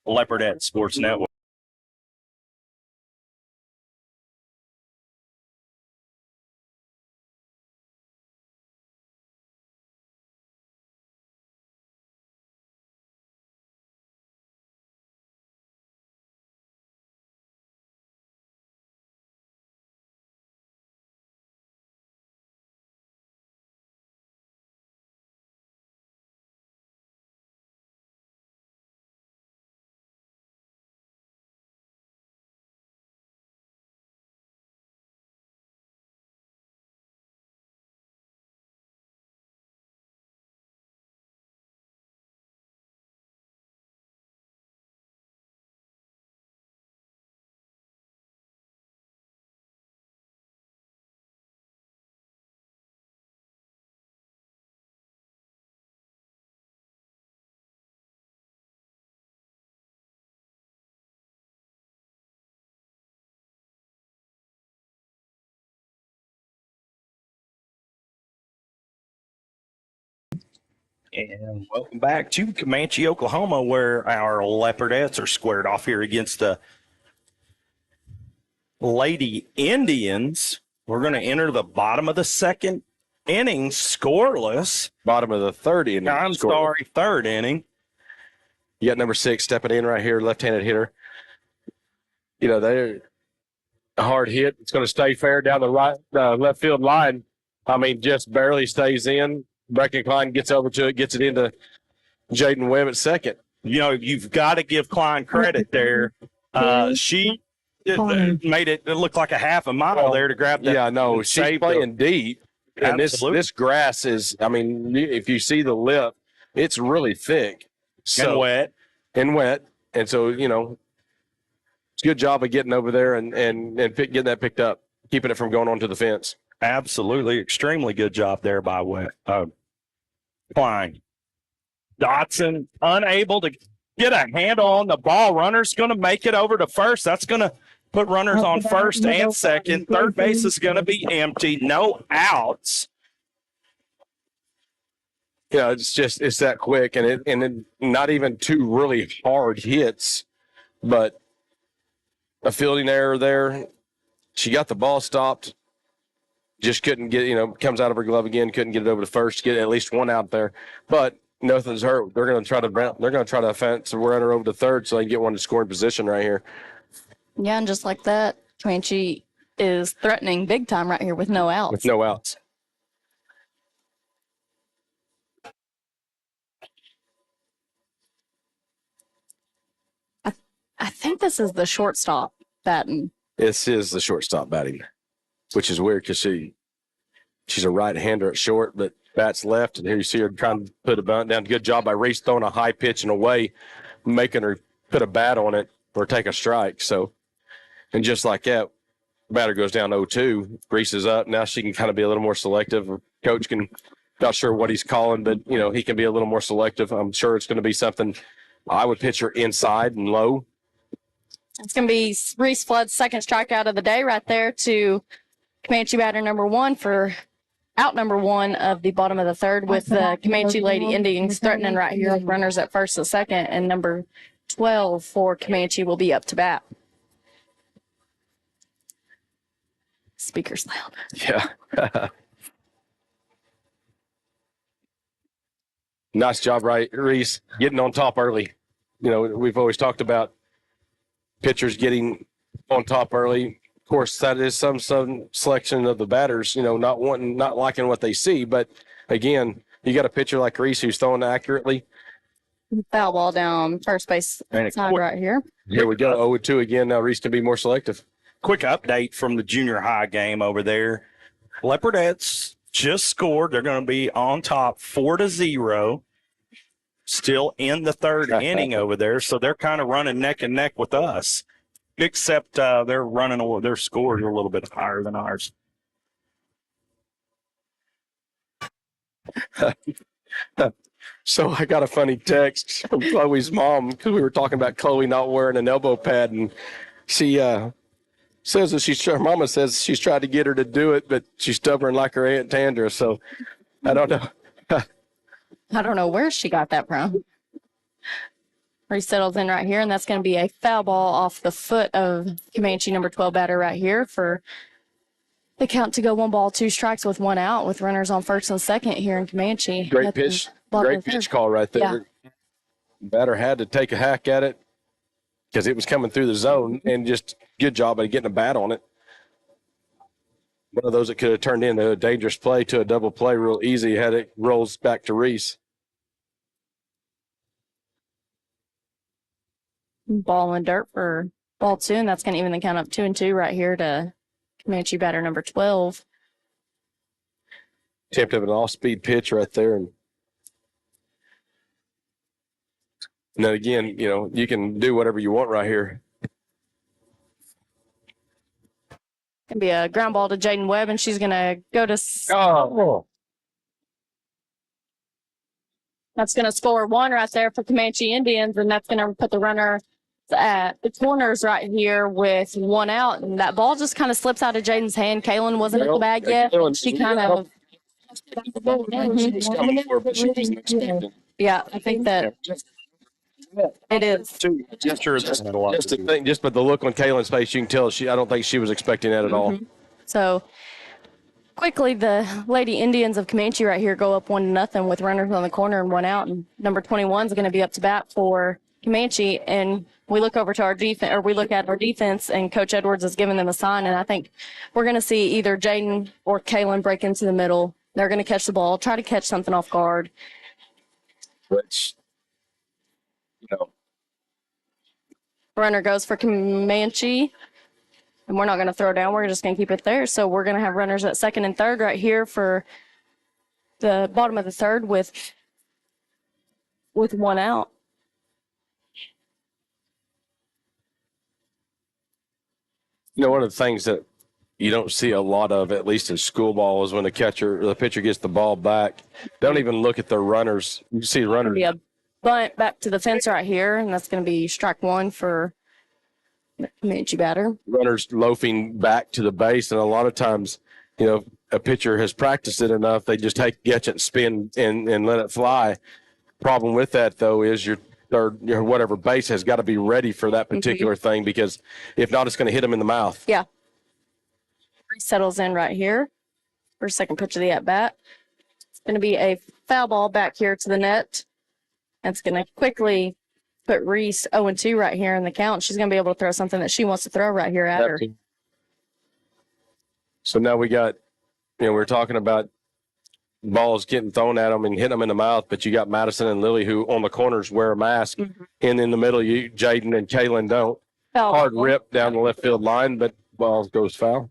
Leopardette Sports Network. And welcome back to Comanche, Oklahoma, where our Leopardettes are squared off here against the Lady Indians. We're going to enter the bottom of the second inning scoreless. Bottom of the third inning. I'm sorry, third inning. You got number 6 stepping in right here, left-handed hitter. You know, they're a hard hit. It's going to stay fair down the right left field line. I mean, just barely stays in. Brecken Klein gets over to it, gets it into Jaden Webb at second. You know, you've got to give Klein credit there. She made it look like a half a mile there to grab that. Yeah, no, she's playing deep. And this grass is, I mean, if you see the lip, it's really thick. And wet. And wet. And so, you know, it's a good job of getting over there and getting that picked up, keeping it from going onto the fence. Absolutely. Extremely good job there by Klein. Dotson unable to get a handle on the ball. Runner's going to make it over to first. That's going to put runners on first and second. Third base is going to be empty. No outs. Yeah, it's that quick, and it not even 2 really hard hits, but a fielding error there. She got the ball stopped. Just couldn't get, comes out of her glove again. Couldn't get it over to first. Get at least 1 out there, but nothing's hurt. They're going to try to fence a runner over to third so they can get one to scoring position right here. Yeah, and just like that, Comanche is threatening big time right here with no outs. With no outs. I think this is the shortstop batting. This is the shortstop batting, which is weird because she's a right-hander at short, but bats left. And here you see her trying to put a bunt down. Good job by Reese throwing a high pitch and away, making her put a bat on it or take a strike. So, and just like that, batter goes down 0-2. Reese is up. Now she can kind of be a little more selective. Coach can, not sure what he's calling, but, he can be a little more selective. I'm sure it's going to be something. I would pitch her inside and low. It's going to be Reese Flood's second strikeout of the day right there to Comanche batter number 1 for out number 1 of the bottom of the third, with the Comanche Lady Indians threatening right here with runners at first and second, and number 12 for Comanche will be up to bat. Speaker's loud. Yeah. Nice job, right, Reese, getting on top early. We've always talked about pitchers getting on top early. Of course, that is some selection of the batters, not liking what they see. But again, you got a pitcher like Reese who's throwing accurately. Foul ball down first base side right here. Here we go. 0-2 again. Now Reese can be more selective. Quick update from the junior high game over there. Leopardettes just scored. They're going to be on top 4-0. Still in the third inning over there, so they're kind of running neck and neck with us, except they're running, their scores are a little bit higher than ours. So I got a funny text from Chloe's mom because we were talking about Chloe not wearing an elbow pad, and she says that her mama says she's tried to get her to do it, but she's stubborn like her Aunt Tandra. So I don't know. I don't know where she got that from. Resettles in right here, and that's going to be a foul ball off the foot of Comanche number 12 batter right here for the count to go 1 ball, 2 strikes with 1 out with runners on first and second here in Comanche. Great pitch call right there. Yeah. Batter had to take a hack at it because it was coming through the zone, and just good job of getting a bat on it. One of those that could have turned into a dangerous play to a double play real easy had it rolls back to Reese. Ball and dirt for ball 2, and that's going to even the count up 2-2 right here to Comanche batter number 12. Attempt of an off-speed pitch right there. And then again, you can do whatever you want right here. Going to be a ground ball to Jaden Webb, and she's going to go to That's going to score 1 right there for Comanche Indians, and that's going to put the runner at the corners right here with 1 out. And that ball just kind of slips out of Jaden's hand. Kaylin wasn't at the bag yet. She kind of She's coming for, but she wasn't expecting. Yeah, I think that it is. Just to think, just but the look on Kaylin's face, you can tell I don't think she was expecting that at all. So quickly, the Lady Indians of Comanche right here go up 1-0 with runners on the corner and 1 out. And number 21 is going to be up to bat for Comanche. And we look over to our defense, or we look at our defense, and Coach Edwards is giving them a sign. And I think we're going to see either Jaden or Kaylin break into the middle. They're going to catch the ball, try to catch something off guard. Which, you know, Runner goes for Comanche. And we're not going to throw down. We're just going to keep it there. So we're going to have runners at second and third right here for the bottom of the third with 1 out. you know, one of the things that you don't see a lot of, at least in school ball, is when the pitcher gets the ball back, they don't even look at their runners. You see runners. Be a bunt back to the fence right here, and that's going to be strike 1 for the Comanche batter. Runners loafing back to the base, and a lot of times, you know, a pitcher has practiced it enough, they just catch it and spin and let it fly. Problem with that, though, is your third, your whatever base has got to be ready for that particular thing, because if not, it's going to hit them in the mouth. Yeah. Settles in right here for second pitch of the at-bat. It's going to be a foul ball back here to the net. That's going to quickly put Reese 0-2 right here in the count. She's going to be able to throw something that she wants to throw right here at her. So now we got, you know, we're talking about balls getting thrown at them and hitting them in the mouth, but you got Madison and Lily who on the corners wear a mask, and in the middle, Jaden and Kaylin don't. Foul Hard ball. rip down the left field line, but ball goes foul.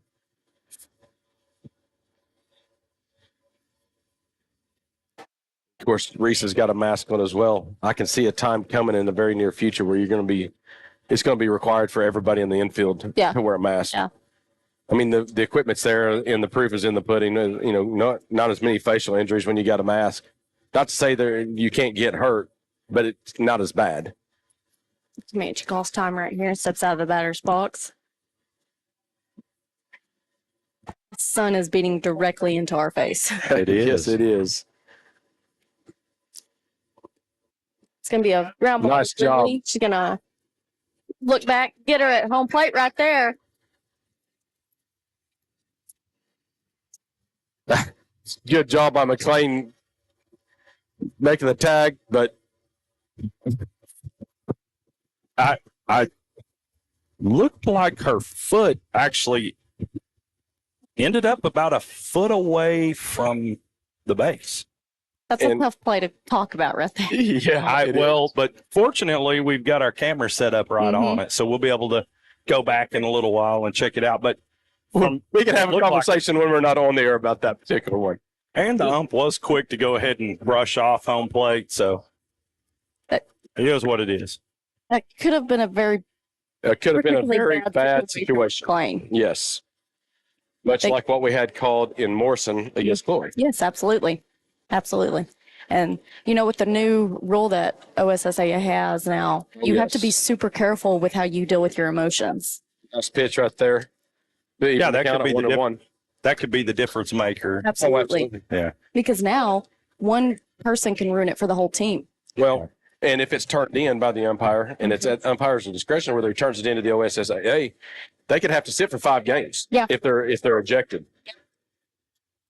Of course, Reese has got a mask on as well. I can see a time coming in the very near future where it's going to be required for everybody in the infield to wear a mask. Yeah. I mean, the equipment's there and the proof is in the pudding. You know, not as many facial injuries when you got a mask. Not to say you can't get hurt, but it's not as bad. Comanche calls time right here and steps out of the batter's box. The sun is beating directly into our face. It is. Yes, it is. It's going to be a ground ball. Nice job. She's going to look back, get her at home plate right there. Good job by McLean making the tag, but I looked like her foot actually ended up about a foot away from the base. That's a tough play to talk about right there. yeah. But fortunately, we've got our camera set up right on it, so we'll be able to go back in a little while and check it out. But we can have a conversation when we're not on the air about that particular one. And the ump was quick to go ahead and brush off home plate, so it is what it is. That could have been a very very bad situation. Playing. Yes. Much like what we had called in Morrison against Glory. Yes, absolutely. Absolutely. And, you know, with the new rule that OSSA has now, you have to be super careful with how you deal with your emotions. Nice pitch right there. Yeah, that could be that could be the difference maker. Absolutely. Yeah. Because now one person can ruin it for the whole team. Well, and if it's turned in by the umpire, and it's at umpire's discretion whether he turns it into the OSSAA, they could have to sit for 5 games. Yeah. If they're ejected.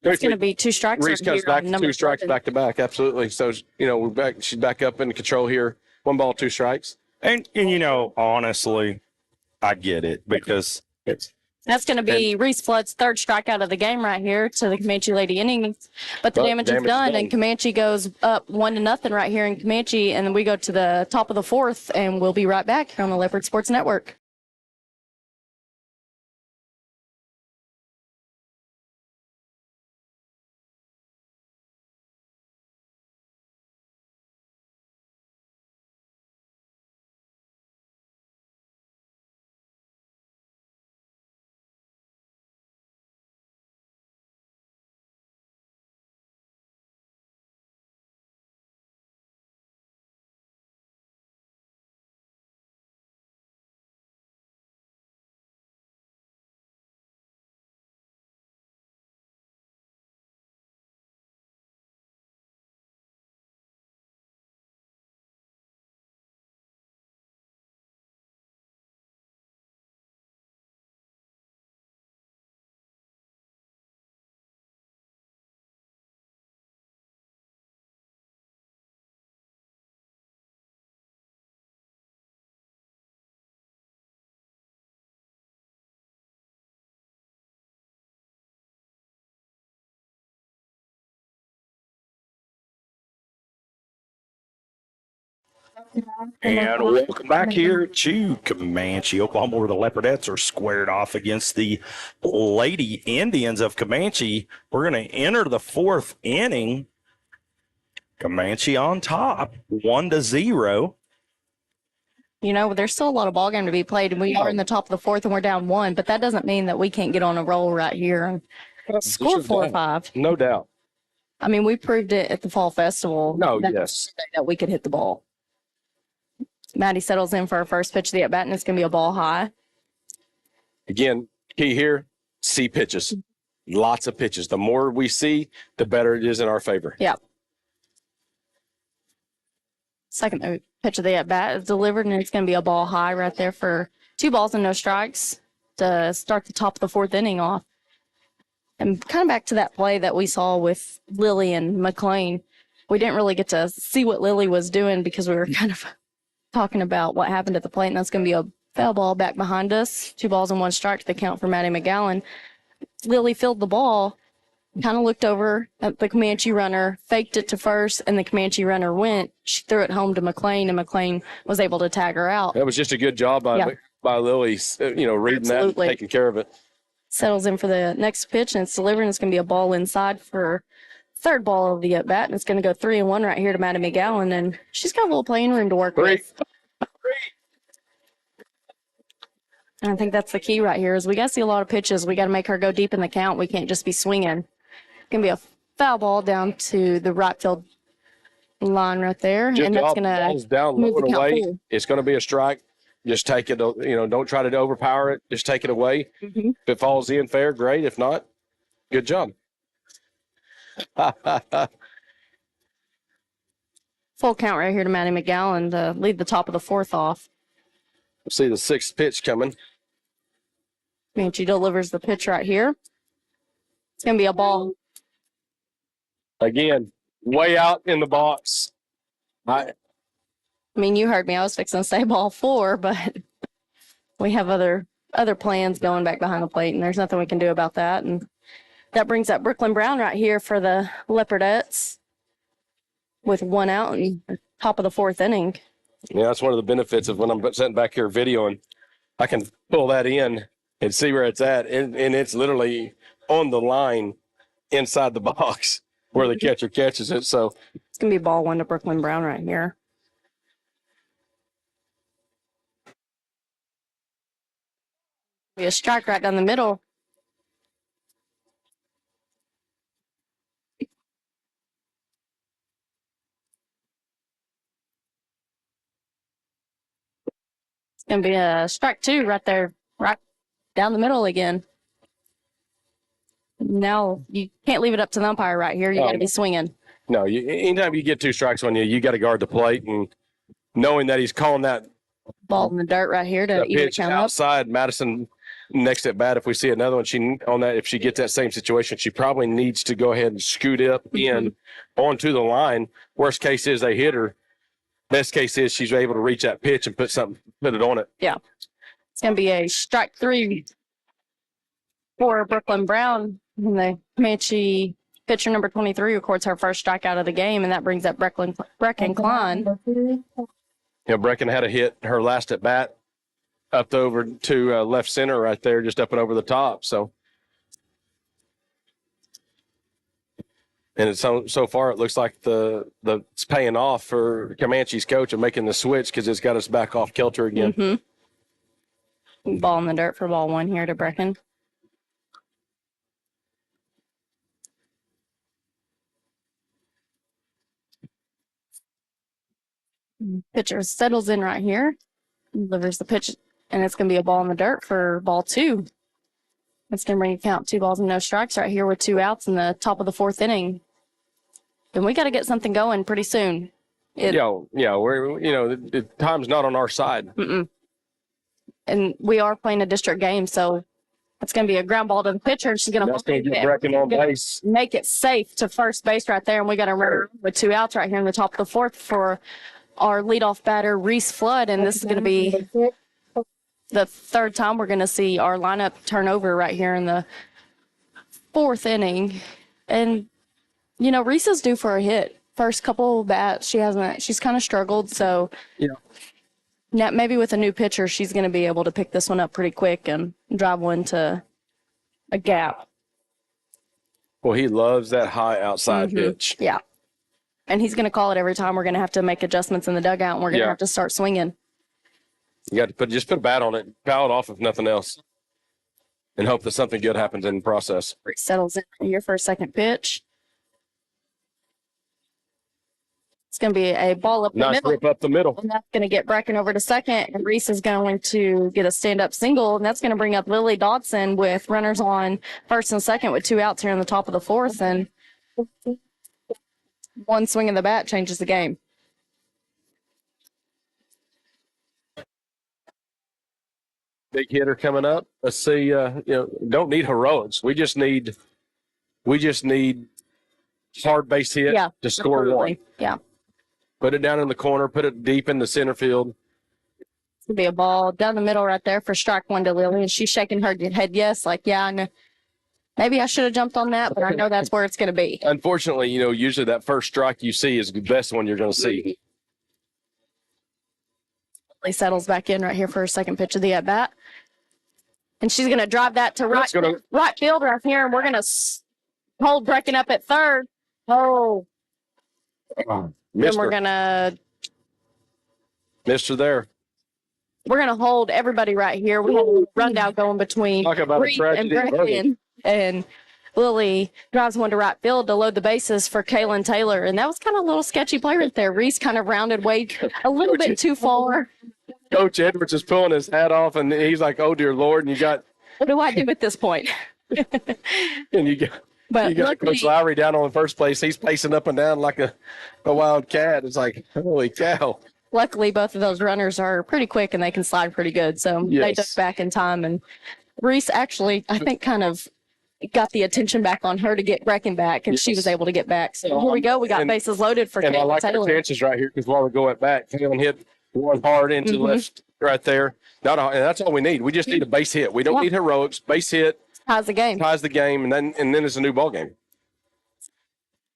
It's going to be 2 strikes. Reese comes back to 2 strikes back to back. Absolutely. So, you know, she's back up in control here. 1 ball, 2 strikes. And you know, honestly, I get it because that's going to be Reese Flood's 3rd strikeout of the game right here to the Comanche Lady Innings. But the damage is done, and Comanche goes up 1-0 right here in Comanche, and then we go to the top of the 4th, and we'll be right back here on the Leopard Sports Network. And welcome back here to Comanche, Oklahoma, where the Leopardettes are squared off against the Lady Indians of Comanche. We're going to enter the fourth inning. Comanche on top, 1-0. You know, there's still a lot of ball game to be played, and we are in the top of the fourth, and we're down 1. But that doesn't mean that we can't get on a roll right here and score 4 or 5. No doubt. I mean, we proved it at the Fall Festival. Yes. That we could hit the ball. Maddie settles in for her first pitch of the at-bat, and it's going to be a ball high. Again, key here, see pitches. Lots of pitches. The more we see, the better it is in our favor. Yeah. Second pitch of the at-bat is delivered, and it's going to be a ball high right there for 2 balls and no strikes to start the top of the fourth inning off. And kind of back to that play that we saw with Lily and McLean. We didn't really get to see what Lily was doing because we were kind of talking about what happened at the plate, and that's going to be a foul ball back behind us. 2 balls and 1 strike to the count for Maddie McGowan. Lily fielded the ball, kind of looked over at the Comanche runner, faked it to first, and the Comanche runner went. She threw it home to McLean, and McLean was able to tag her out. That was just a good job by Lily, reading that and taking care of it. Settles in for the next pitch, and it's delivered, and it's going to be a ball inside for third ball of the at-bat, and it's going to go 3-1 right here to Maddie McGowan, and she's got a little playing room to work with. And I think that's the key right here is we got to see a lot of pitches. We got to make her go deep in the count. We can't just be swinging. It's going to be a foul ball down to the right field line right there, and that's going to down low move the and count away. forward. It's going to be a strike. Just take it, don't try to overpower it. Just take it away. Mm-hmm. If it falls in fair, great. If not, good job. Full count right here to Maddie McGowan to lead the top of the fourth off. See the 6th pitch coming. And she delivers the pitch right here. It's going to be a ball. Again, way out in the box. I mean, you heard me. I was fixing to say ball 4, but we have other plans going back behind the plate, and there's nothing we can do about that. And that brings up Brooklyn Brown right here for the Leopardettes with 1 out and top of the fourth inning. Yeah, that's one of the benefits of when I'm sitting back here videoing. I can pull that in and see where it's at, and it's literally on the line inside the box where the catcher catches it. So it's going to be ball 1 to Brooklyn Brown right here. Be a strike right down the middle. It's going to be a strike 2 right there, right down the middle again. Now, you can't leave it up to the umpire right here. You got to be swinging. No, anytime you get 2 strikes on you, you got to guard the plate, and knowing that he's calling that Ball in the dirt right here to even pitch count up. outside, Madison next at bat. If we see another one, if she gets that same situation, she probably needs to go ahead and scoot up in onto the line. Worst case is they hit her. Best case is she's able to reach that pitch and put it on it. Yeah. It's going to be a strike 3 for Brooklyn Brown. And the Comanche pitcher number 23 records her first strikeout of the game, and that brings up Brecken Klein. Brecken had a hit her last at bat up over to left center right there, just up and over the top. So, and it's so far it looks like it's paying off for Comanche's coach and making the switch because it's got us back off kilter again. Mm-hmm. Ball in the dirt for ball 1 here to Brecken. Pitcher settles in right here, delivers the pitch, and it's going to be a ball in the dirt for ball 2. It's going to bring a count 2 balls and no strikes right here with 2 outs in the top of the fourth inning. Then we got to get something going pretty soon. We're the time's not on our side. And we are playing a district game, so it's going to be a ground ball to the pitcher. She's going That's going to get Brecken on base. Make it safe to first base right there, and we got to run with 2 outs right here in the top of the fourth for our leadoff batter, Reese Flood, and this is going to be the 3rd time we're going to see our lineup turn over right here in the 4th inning. And, Reese is due for a hit first couple bats, she's kind of struggled. So Yeah. now maybe with a new pitcher, she's going to be able to pick this one up pretty quick and drive one to a gap. Well, he loves that high outside pitch. Yeah. And he's going to call it every time. We're going to have to make adjustments in the dugout, and we're going to have to start swinging. You got to just put a bat on it, foul it off if nothing else, and hope that something good happens in the process. Settles in here for a second pitch. It's going to be a ball up the Nice middle. rip up the middle. And that's going to get Brecken over to second. And Reese is going to get a stand-up single. And that's going to bring up Lily Dodson with runners on first and second with 2 outs here in the top of the fourth. And one swing of the bat changes the game. Big hitter coming up. Let's see. Don't need heroics. We just need hard base hit to score one. Yeah. Put it down in the corner. Put it deep in the center field. It's going to be a ball down the middle right there for strike one to Lily. And she's shaking her head yes, like, yeah, I know. Maybe I should have jumped on that, but I know that's where it's going to be. Unfortunately, usually that first strike you see is the best one you're going to see. Lily settles back in right here for her second pitch of the at-bat. And she's going to drive that to right field right here, and we're going to hold Brecken up at third. Oh. Then we're going to missed her there. We're going to hold everybody right here. We have a rundown going between Talk about Reese a and tragedy. Brecken. And Lily drives one to right field to load the bases for Kaylin Taylor. And that was kind of a little sketchy play right there. Reese kind of rounded way a little bit too far. Coach Edwards is pulling his hat off, and he's like, "Oh dear Lord!" And you got What do I do at this point? and you got Luckily, Coach Lowry down on first place. He's pacing up and down like a wild cat. It's like, holy cow! luckily, both of those runners are pretty quick and they can slide pretty good. So they took back in time. And Reese actually, I think, kind of got the attention back on her to get Brecken back, and she was able to get back. So here we go. We got bases loaded for And I like Taylor. the chances right here because while we go at back, Kaylin hit one hard into the left right there. And that's all we need. We just need a base hit. We don't need heroics. Base hit ties the game. ties the game, and then it's a new ball game.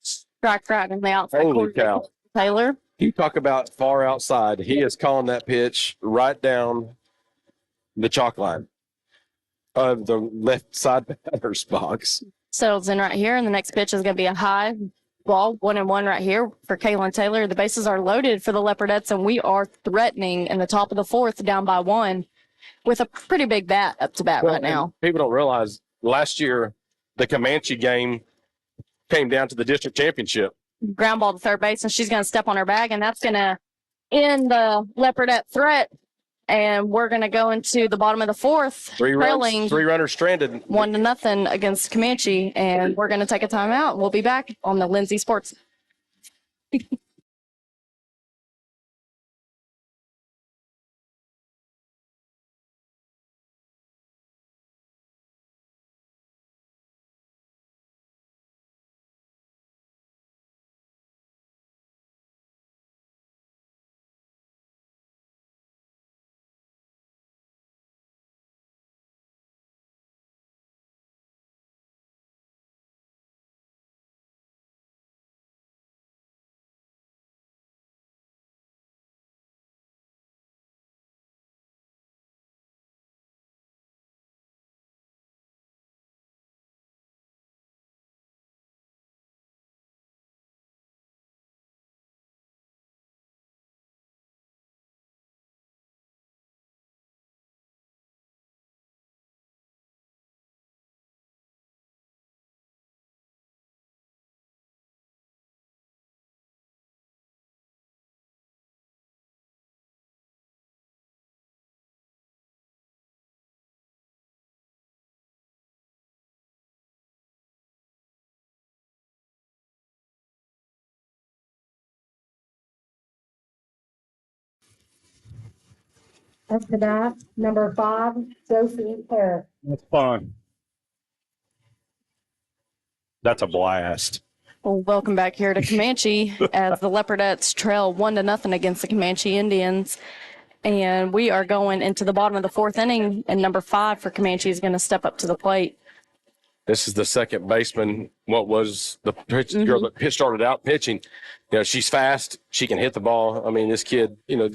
Strike right in the outside Holy corner. cow! Taylor. You talk about far outside. He is calling that pitch right down the chalk line of the left side batter's box. Settles in right here, and the next pitch is going to be a high ball, 1-1 right here for Kaylin Taylor. The bases are loaded for the Leopardettes, and we are threatening in the top of the fourth, down by 1, with a pretty big bat up to bat right now. People don't realize last year the Comanche game came down to the district championship. Ground ball to third base, and she's going to step on her bag, and that's going to end the Leopardette threat. And we're going to go into the bottom of the fourth, Three trailing runners stranded. 1-0 against Comanche, and we're going to take a timeout. We'll be back on the Lindsay Sports. Up to bat, number 5, Josie Harris. That's fun. That's a blast. Well, welcome back here to Comanche as the Leopardettes trail 1-0 against the Comanche Indians. And we are going into the bottom of the fourth inning, and number 5 for Comanche is going to step up to the plate. This is the second baseman. What was the pitch, girl that started out pitching? You know, she's fast. She can hit the ball. I mean, this kid, you know,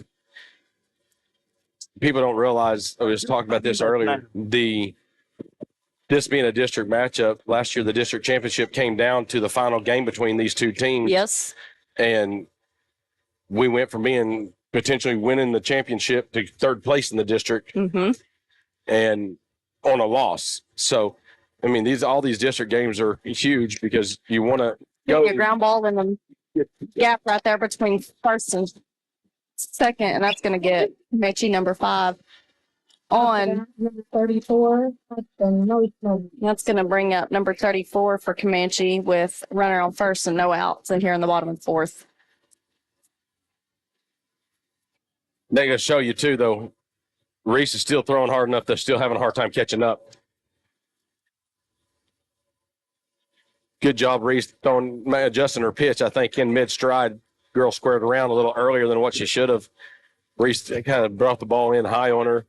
people don't realize, I was talking about this earlier, this being a district matchup, last year the district championship came down to the final game between these two teams. Yes. And we went from being potentially winning the championship to third place in the district and on a loss. So, I mean, all these district games are huge because you want to go. Your ground ball in the gap right there between first and second, and that's going to get Comanche number 5 on. Number 34. That's going to bring up number 34 for Comanche with runner on first and no outs, and here in the bottom of the 4th. They're going to show you too, though. Reese is still throwing hard enough. They're still having a hard time catching up. Good job, Reese, adjusting her pitch. I think in mid-stride, girl squared around a little earlier than what she should have. Reese kind of brought the ball in high on her,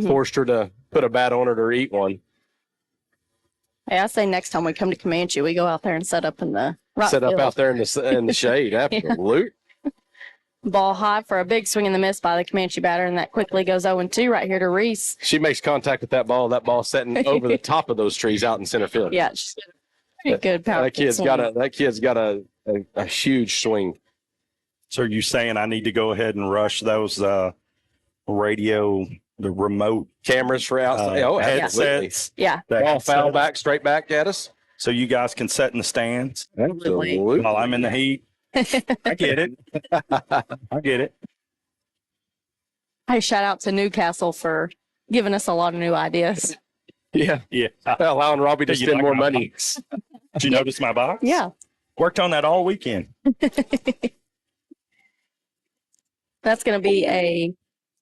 forced her to put a bat on her to eat one. Hey, I say next time we come to Comanche, we go out there and set up in the right Set up field. out there in the shade. Absolutely. Ball high for a big swing and the miss by the Comanche batter, and that quickly goes 0-2 right here to Reese. She makes contact with that ball. That ball setting over the top of those trees out in center field. Yeah, she's got a pretty good power. That kid's got a huge swing. So are you saying I need to go ahead and rush those the remote Cameras for outside. Absolutely. headsets? Yeah, that Ball can foul set- back, straight back at us. So you guys can set in the stands Absolutely. while I'm in the heat. I get it. I get it. hey, shout out to Newcastle for giving us a lot of new ideas. Yeah. Yeah. Allowing Robbie to You spend like more my money. box? Did you notice my box? Yeah. Worked on that all weekend. That's going to be a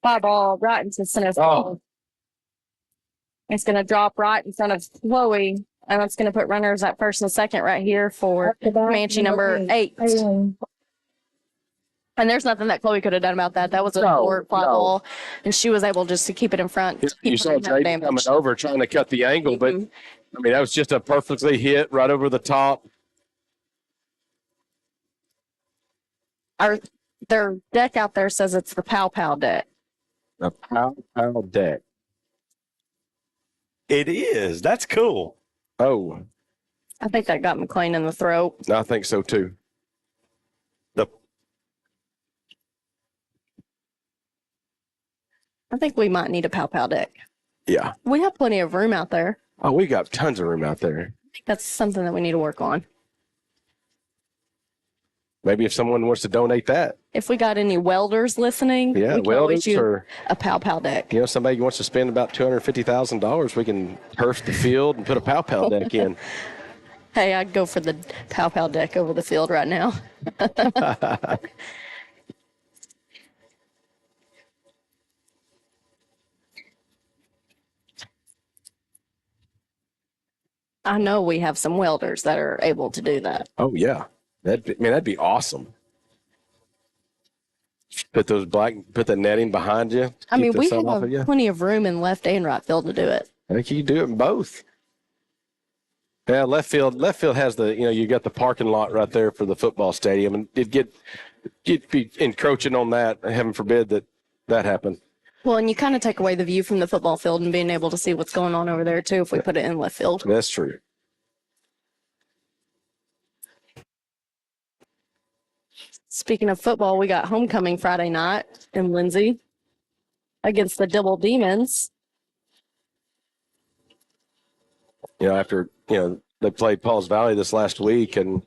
fly ball right into center field. It's going to drop right in front of Chloe, and that's going to put runners at first and second right here for Comanche number 8. And there's nothing that Chloe could have done about that. That was a short fly ball, and she was able just to keep it in front. You saw Jay coming over trying to cut the angle, but I mean, that was just a perfectly hit right over the top. Their deck out there says it's the Pow Pow deck. A pow deck. It is. That's cool. Oh, I think that got McLean in the throat. I think so too. I think we might need a Pow Pow deck. Yeah. We have plenty of room out there. Oh, we got tons of room out there. That's something that we need to work on. Maybe if someone wants to donate that. If we got any welders listening, Yeah, we can always welders use or, a Pow Pow deck. you know, somebody wants to spend about $250,000, we can turf the field and put a pow deck in. Hey, I'd go for the Pow Pow deck over the field right now. I know we have some welders that are able to do that. Oh yeah, that'd be awesome. Put the netting behind you. I mean, we have have plenty of room in left and right field to do it. I think you can do it in both. Yeah, left field has you got the parking lot right there for the football stadium, and you'd be encroaching on that. Heaven forbid that happened. Well, and you kind of take away the view from the football field and being able to see what's going on over there too if we put it in left field. That's true. Speaking of football, we got homecoming Friday night in Lindsay against the Dibble Demons. After they played Pauls Valley this last week and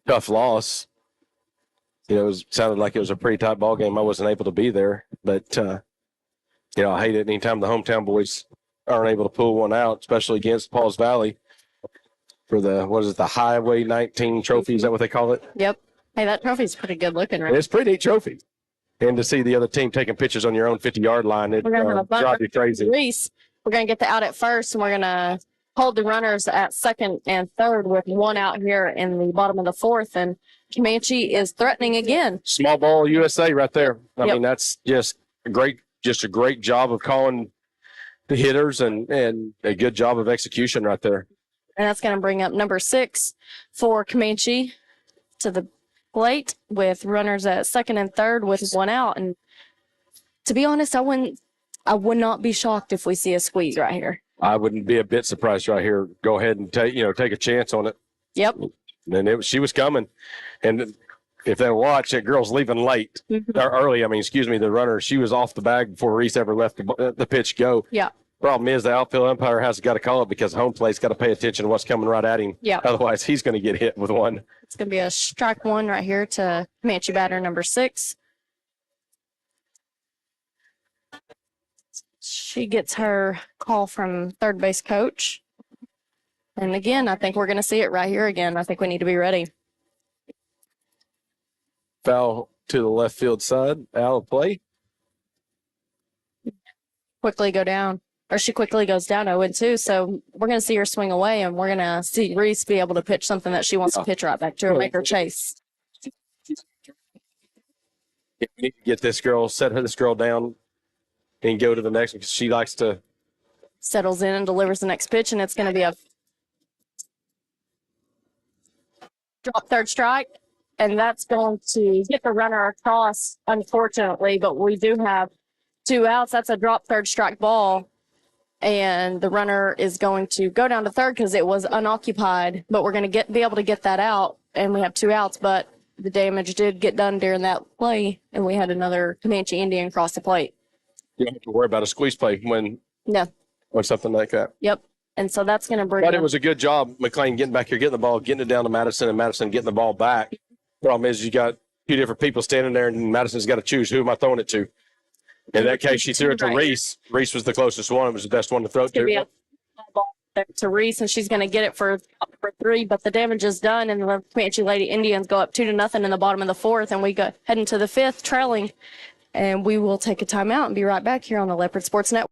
tough loss. It sounded like it was a pretty tight ball game. I wasn't able to be there, but I hate it anytime the hometown boys aren't able to pull one out, especially against Pauls Valley for the Highway 19 trophy. Is that what they call it? Yep. Hey, that trophy's pretty good looking, right? It's a pretty neat trophy. And to see the other team taking pictures on your own 50-yard line, it We're gonna have a bunch drives you crazy. Reese, we're going to get the out at first, and we're going to hold the runners at second and third with one out here in the bottom of the 4th. And Comanche is threatening again. Small ball USA right there. I Yep. mean, that's just a great job of calling the hitters and a good job of execution right there. And that's going to bring up number 6 for Comanche to the plate with runners at second and third with 1 out. And to be honest, I would not be shocked if we see a squeeze right here. I wouldn't be a bit surprised right here. Go ahead and take a chance on it. Yep. And she was coming. And if they watch, that girl's leaving late or early. I mean, excuse me, the runner, she was off the bag before Reese ever left the pitch go. Yeah. Problem is the outfield umpire has got to call it because home plate's got to pay attention to what's coming right at him. Yeah. Otherwise, he's going to get hit with one. It's going to be a strike 1 right here to Comanche batter number 6. She gets her call from third base coach. And again, I think we're going to see it right here again. I think we need to be ready. Foul to the left field side, out of play. Quickly go down. Or she quickly goes down 0-2. So we're going to see her swing away, and we're going to see Reese be able to pitch something that she wants to pitch right back to her, make her chase. We need to get this girl, set this girl down, and go to the next because she likes to. Settles in and delivers the next pitch, and it's going to be a drop third strike. And that's going to hit the runner across, unfortunately, but we do have 2 outs. That's a drop third strike ball. And the runner is going to go down to third because it was unoccupied, but we're going to be able to get that out. And we have 2 outs, but the damage did get done during that play. And we had another Comanche Indian cross the plate. You don't have to worry about a squeeze play when something like that. Yep. And so that's going to bring. But it was a good job, McLean, getting back here, getting the ball, getting it down to Madison, and Madison getting the ball back. Problem is, you got 2 different people standing there, and Madison's got to choose who am I throwing it to. In that case, she threw it to Reese. Reese was the closest one. It was the best one to throw it to. Be a ball to Reese, and she's going to get it for 3. But the damage is done, and the Comanche Lady Indians go up 2-0 in the bottom of the 4th, and we go heading to the 5th, trailing. And we will take a timeout and be right back here on the Leopard Sports Network.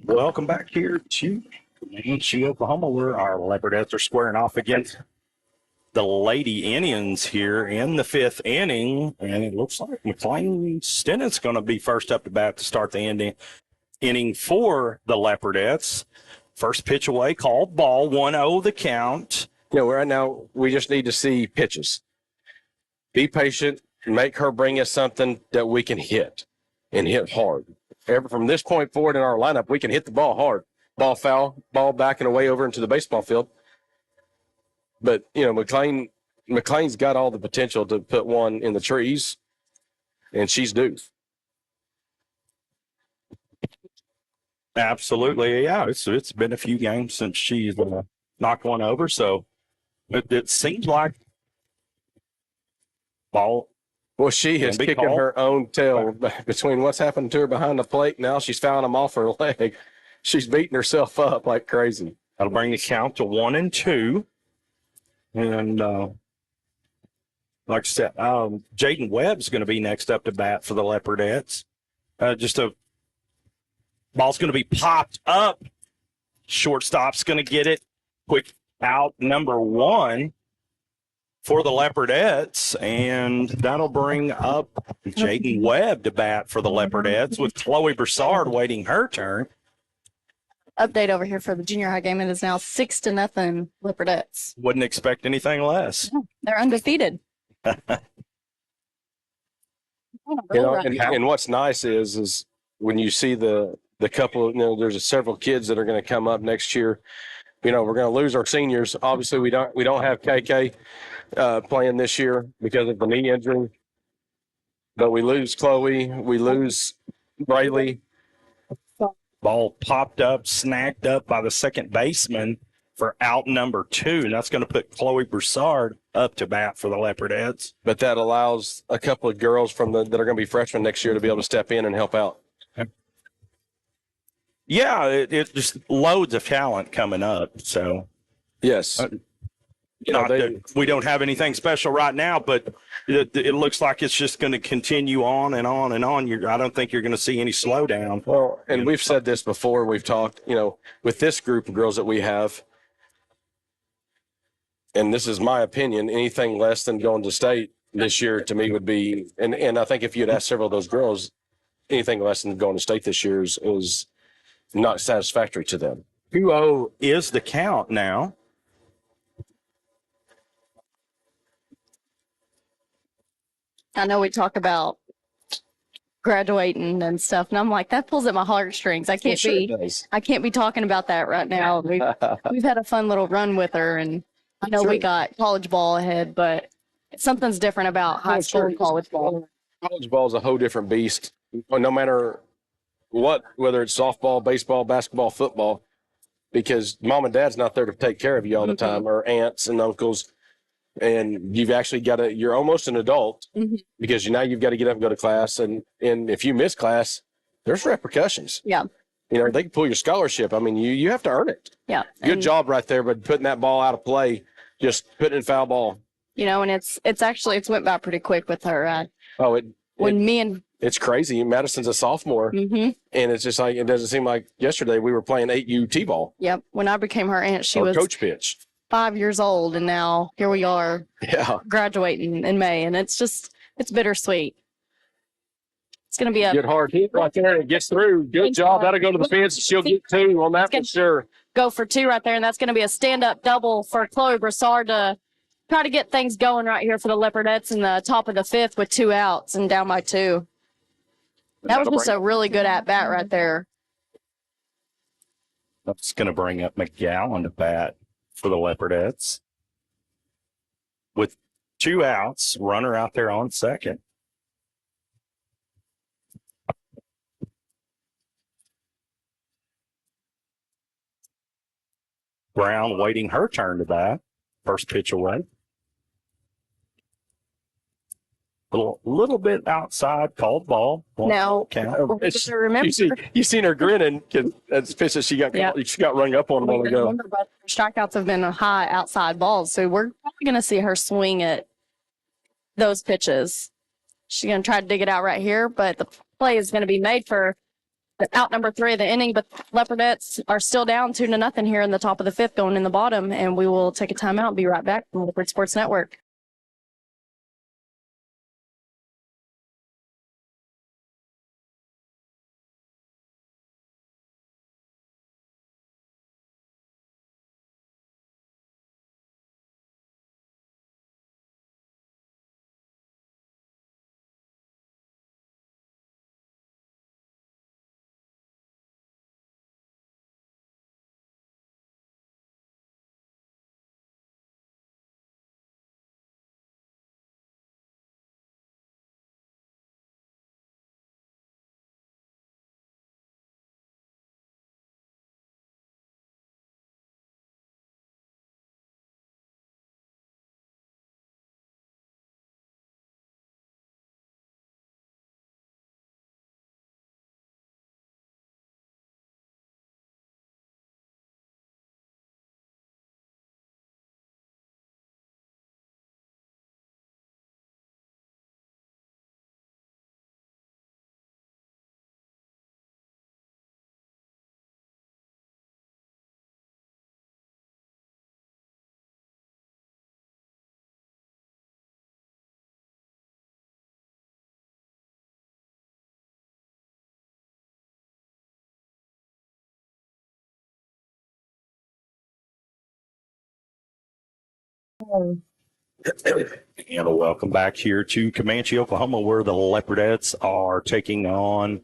Welcome back here to Comanche, Oklahoma, where our Leopardettes are squaring off against the Lady Indians here in the 5th inning. And it looks like McLean Stennon's going to be first up to bat to start the inning for the Leopardettes. First pitch away, called ball, 1-0 the count. Right now we just need to see pitches. Be patient, make her bring us something that we can hit and hit hard. From this point forward in our lineup, we can hit the ball hard. Ball foul, ball back and away over into the baseball field. But, McLean's got all the potential to put one in the trees, and she's due. Absolutely, yeah. It's been a few games since she's knocked one over, so it seems like ball. Well, she is kicking her own tail between what's happened to her behind the plate. Now she's fouling them off her leg. She's beating herself up like crazy. That'll bring the count to 1-2. And like I said, Jaden Webb's going to be next up to bat for the Leopardettes. Ball's going to be popped up. Shortstop's going to get it. Quick out number 1. for the Leopardettes, and that'll bring up Jaden Webb to bat for the Leopardettes with Chloe Broussard waiting her turn. Update over here for the junior high game. It is now 6-0 Leopardettes. Wouldn't expect anything less. They're undefeated. And what's nice is when you see the couple, there's several kids that are going to come up next year. We're going to lose our seniors. Obviously, we don't have KK playing this year because of the knee injury. But we lose Chloe, we lose Braylee. Ball popped up, snagged up by the second baseman for out number 2. And that's going to put Chloe Broussard up to bat for the Leopardettes. But that allows a couple of girls that are going to be freshmen next year to be able to step in and help out. Yeah, it just loads of talent coming up. So, Yes. not that we don't have anything special right now, but it looks like it's just going to continue on and on and on. I don't think you're going to see any slowdown. Well, and we've said this before. We've talked, with this group of girls that we have, and this is my opinion, anything less than going to state this year to me would be, and I think if you had asked several of those girls, anything less than going to state this year is not satisfactory to them. 2-0 is the count now. I know we talk about graduating and stuff, and I'm like, that pulls at my heartstrings. I can't be talking about that right now. We've had a fun little run with her, and I know we got college ball ahead, but something's different about high school and college ball. College ball is a whole different beast. No matter what, whether it's softball, baseball, basketball, football, because mom and dad's not there to take care of you all the time, or aunts and uncles. And you've actually you're almost an adult because now you've got to get up and go to class. And if you miss class, there's repercussions. Yeah. They can pull your scholarship. I mean, you have to earn it. Yeah. Good job right there, but putting that ball out of play, just putting in foul ball. And it's went by pretty quick with her. It's crazy. Madison's a sophomore, and it's just like, it doesn't seem like yesterday we were playing 8U T-ball. Yep. When I became her aunt, she was coach pitch. 5 years old, and now here we are graduating in May, and it's bittersweet. It's going to be a good hard hit right there, and it gets through. Good job. That'll go to the fence. She'll get 2 on that for sure. Go for 2 right there, and that's going to be a stand-up double for Chloe Broussard to try to get things going right here for the Leopardettes in the top of the 5th with 2 outs and down by 2. That was just a really good at-bat right there. That's going to bring up McGowan to bat for the Leopardettes with 2 outs, runner out there on second. Brown waiting her turn to bat. First pitch away. A little bit outside, called ball. Now, remember, you seen her grinning because that's pitch that she got rung up on a while ago. Remember, but strikeouts have been high outside balls, so we're probably going to see her swing at those pitches. She's going to try to dig it out right here, but the play is going to be made for the out number 3 of the inning. But Leopardettes are still down 2-0 here in the top of the 5th, going in the bottom, and we will take a timeout and be right back from Leopard Sports Network. And welcome back here to Comanche, Oklahoma, where the Leopardettes are taking on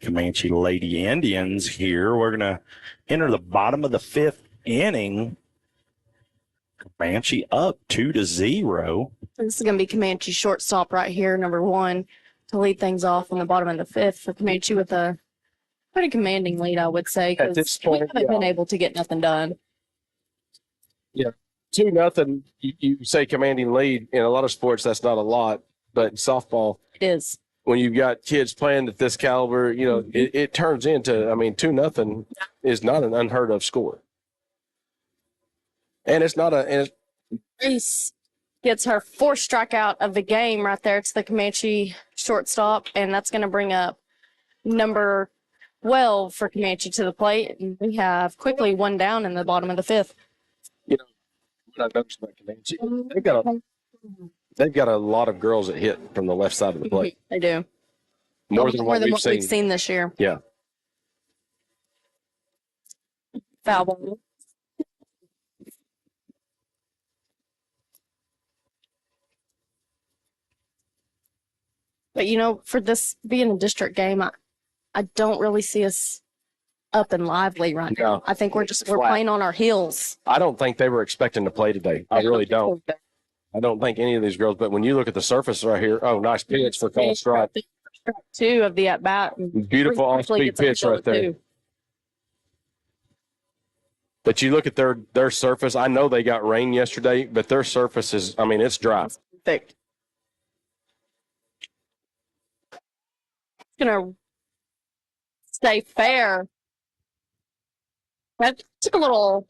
Comanche Lady Indians here. We're going to enter the bottom of the fifth inning. Comanche up 2-0. This is going to be Comanche shortstop right here, number 1, to lead things off in the bottom of the fifth for Comanche with a pretty commanding lead, I would say, At because this we point, haven't been able to get nothing done. 2-0. You say commanding lead. In a lot of sports, that's not a lot, but in softball, It is. when you've got kids playing at this caliber, you know, it turns into, I mean, 2-0 is not an unheard of score. And it's not Reese gets her 4th strikeout of the game right there. It's the Comanche shortstop, and that's going to bring up number 12 for Comanche to the plate. And we have quickly 1 down in the bottom of the fifth. what I noticed about Comanche. They've got a lot of girls that hit from the left side of the plate. They do. More than what we've seen. We've seen this year. Yeah. Foul ball. But, you know, for this being a district game, I don't really see us up and lively right now. No. I think we're Flat. playing on our heels. I don't think they were expecting to play today. I really don't. I don't think any of these girls, but when you look at the surface right here, oh, nice pitch for call strike. Strike 2 of the at bat. Beautiful off-speed pitch right there. But you look at their surface. I know they got rain yesterday, but their surface is, I mean, it's dry. Perfect. It's gonna stay fair. That took a little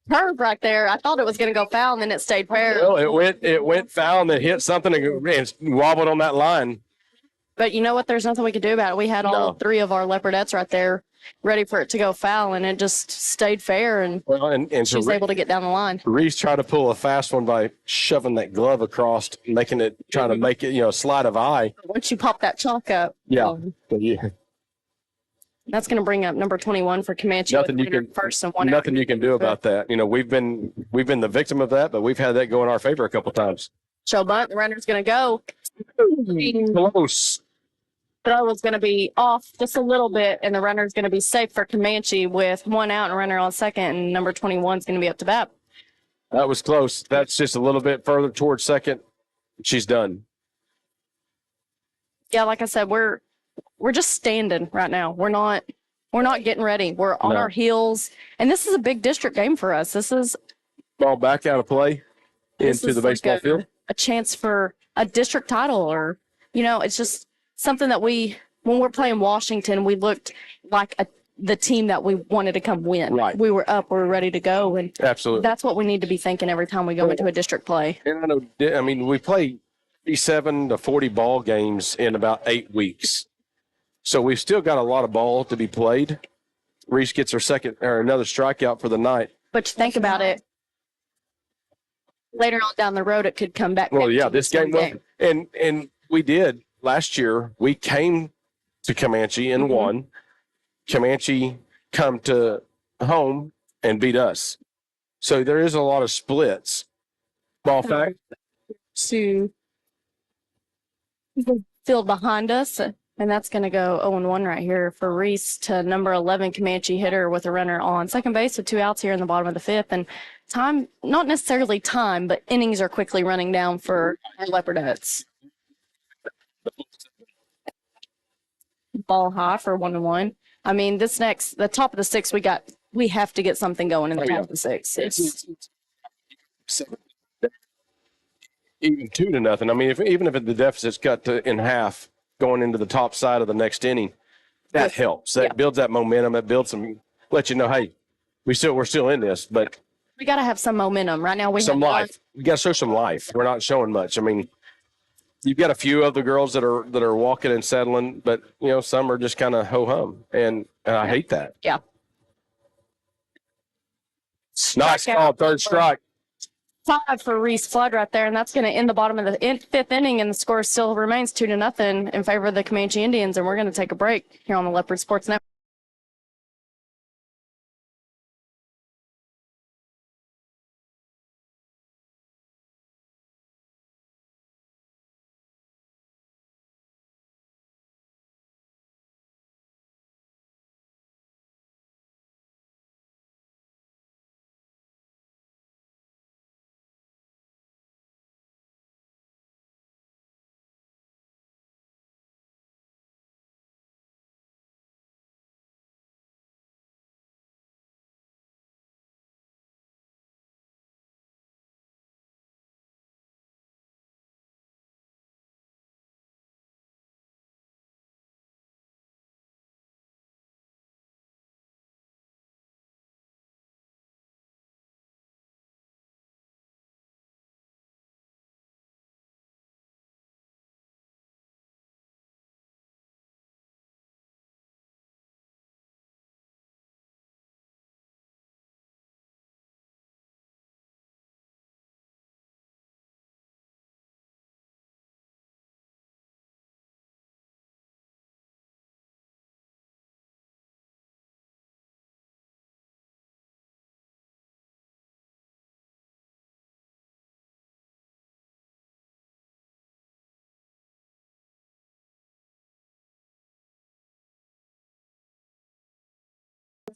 curve right there. I thought it was gonna go foul, and then it stayed fair. Well, it went foul and it hit something and wobbled on that line. But you know what? There's nothing we could do about it. We had all 3 of our Leopardettes right there ready for it to go foul, and it just stayed fair, and Well, and she so was able to get down the line. Reese tried to pull a fast one by shoving that glove across, trying to make it, slide of eye. Once you pop that chalk up, Yeah. Yeah. that's going to bring up number 21 for Comanche. Nothing with you can- first and 1 out. Nothing you can do about that. We've been the victim of that, but we've had that go in our favor a couple times. Show bunt. The runner's going to go. Close. Throw is going to be off just a little bit, and the runner's going to be safe for Comanche with 1 out and a runner on second, and number 21 is going to be up to bat. That was close. That's just a little bit further towards second. She's done. Yeah, like I said, we're just standing right now. We're not getting ready. We're on No. our heels, and this is a big district game for us. This is Ball back out of play into the baseball field. a chance for a district title, or it's just something that when we're playing Washington, we looked like the team that we wanted to come win. Right. We were up, we were ready to go, and Absolutely. that's what we need to be thinking every time we go into a district play. And I mean, we play 37 to 40 ball games in about 8 weeks. So we've still got a lot of ball to be played. Reese gets her second or another strikeout for the night. But you think about it, later on down the road, it could come back. Well, down yeah, to this one game, and we did last year. We came to Comanche and won. Comanche come to home and beat us. So there is a lot of splits. Ball fact. To the field behind us, and that's going to go 0-1 right here for Reese to number 11 Comanche hitter with a runner on second base with 2 outs here in the bottom of the fifth. And time, not necessarily time, but innings are quickly running down for our Leopardettes. Ball high for 1-1. I mean, the top of the 6th, we have to get something going in the top of the 6th. It's Even 2-0. I mean, even if the deficit's cut in half going into the top side of the next inning, that helps. That builds that momentum. It builds let you know, hey, we're still in this, but we got to have some momentum right now. We some have life. We got to show some life. We're not showing much. I mean, you've got a few of the girls that are walking and settling, but some are just kind of ho hum, and I hate that. Yeah. Nice call, third strike. 5 for Reese Flood right there, and that's going to end the bottom of the 5th inning, and the score still remains 2-0 in favor of the Comanche Indians, and we're going to take a break here on the Leopard Sports Network.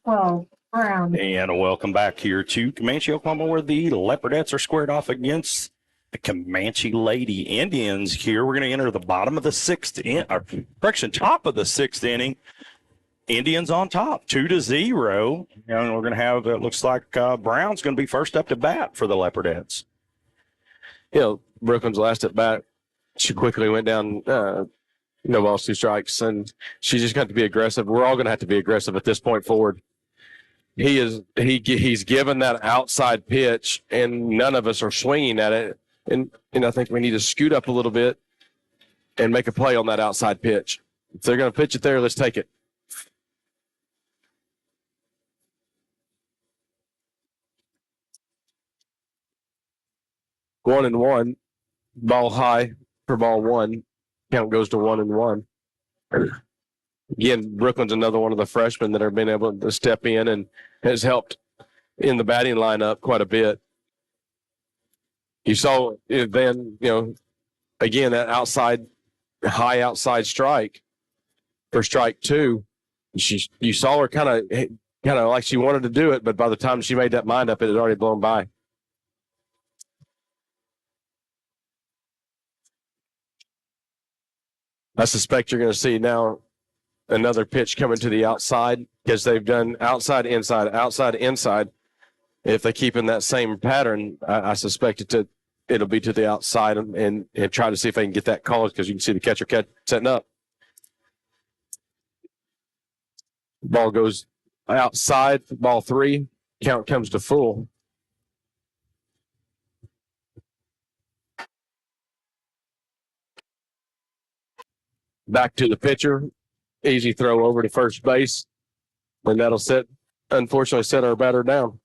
12, Brown. And welcome back here to Comanche, Oklahoma, where the Leopardettes are squared off against the Comanche Lady Indians here. We're going to enter the bottom of the top of the sixth inning. Indians on top, 2-0. And we're going to have, it looks like Brown's going to be first up to bat for the Leopardettes. You know, Brooklyn's last at bat, she quickly went down, no balls, 2 strikes, and she just got to be aggressive. We're all going to have to be aggressive at this point forward. He's given that outside pitch, and none of us are swinging at it. And I think we need to scoot up a little bit and make a play on that outside pitch. If they're going to pitch it there, let's take it. One and one, ball high for ball one. Count goes to 1-1. Again, Brooklyn's another one of the freshmen that have been able to step in and has helped in the batting lineup quite a bit. You saw it then, again, that high outside strike for strike 2. You saw her kind of like she wanted to do it, but by the time she made that mind up, it had already blown by. I suspect you're going to see now another pitch coming to the outside because they've done outside, inside. If they keep in that same pattern, I suspect it'll be to the outside and try to see if they can get that call because you can see the catcher setting up. Ball goes outside, ball 3, count comes to full. Back to the pitcher. Easy throw over to first base. And that'll unfortunately set our batter down.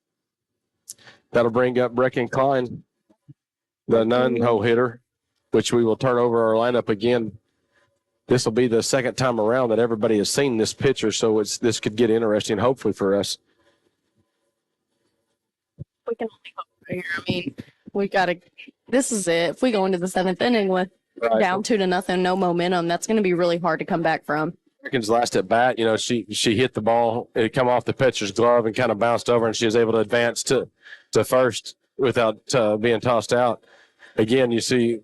That'll bring up Brecken Klein, the non-hole hitter, which we will turn over our lineup again. This will be the second time around that everybody has seen this pitcher, so this could get interesting, hopefully, for us. We can only hope right here. I mean, we got to, this is it. If we go into the 7th inning with down 2-0, no momentum, that's going to be really hard to come back from. Brecken's last at bat, she hit the ball, it come off the pitcher's glove and kind of bounced over, and she was able to advance to first without being tossed out. Again, you see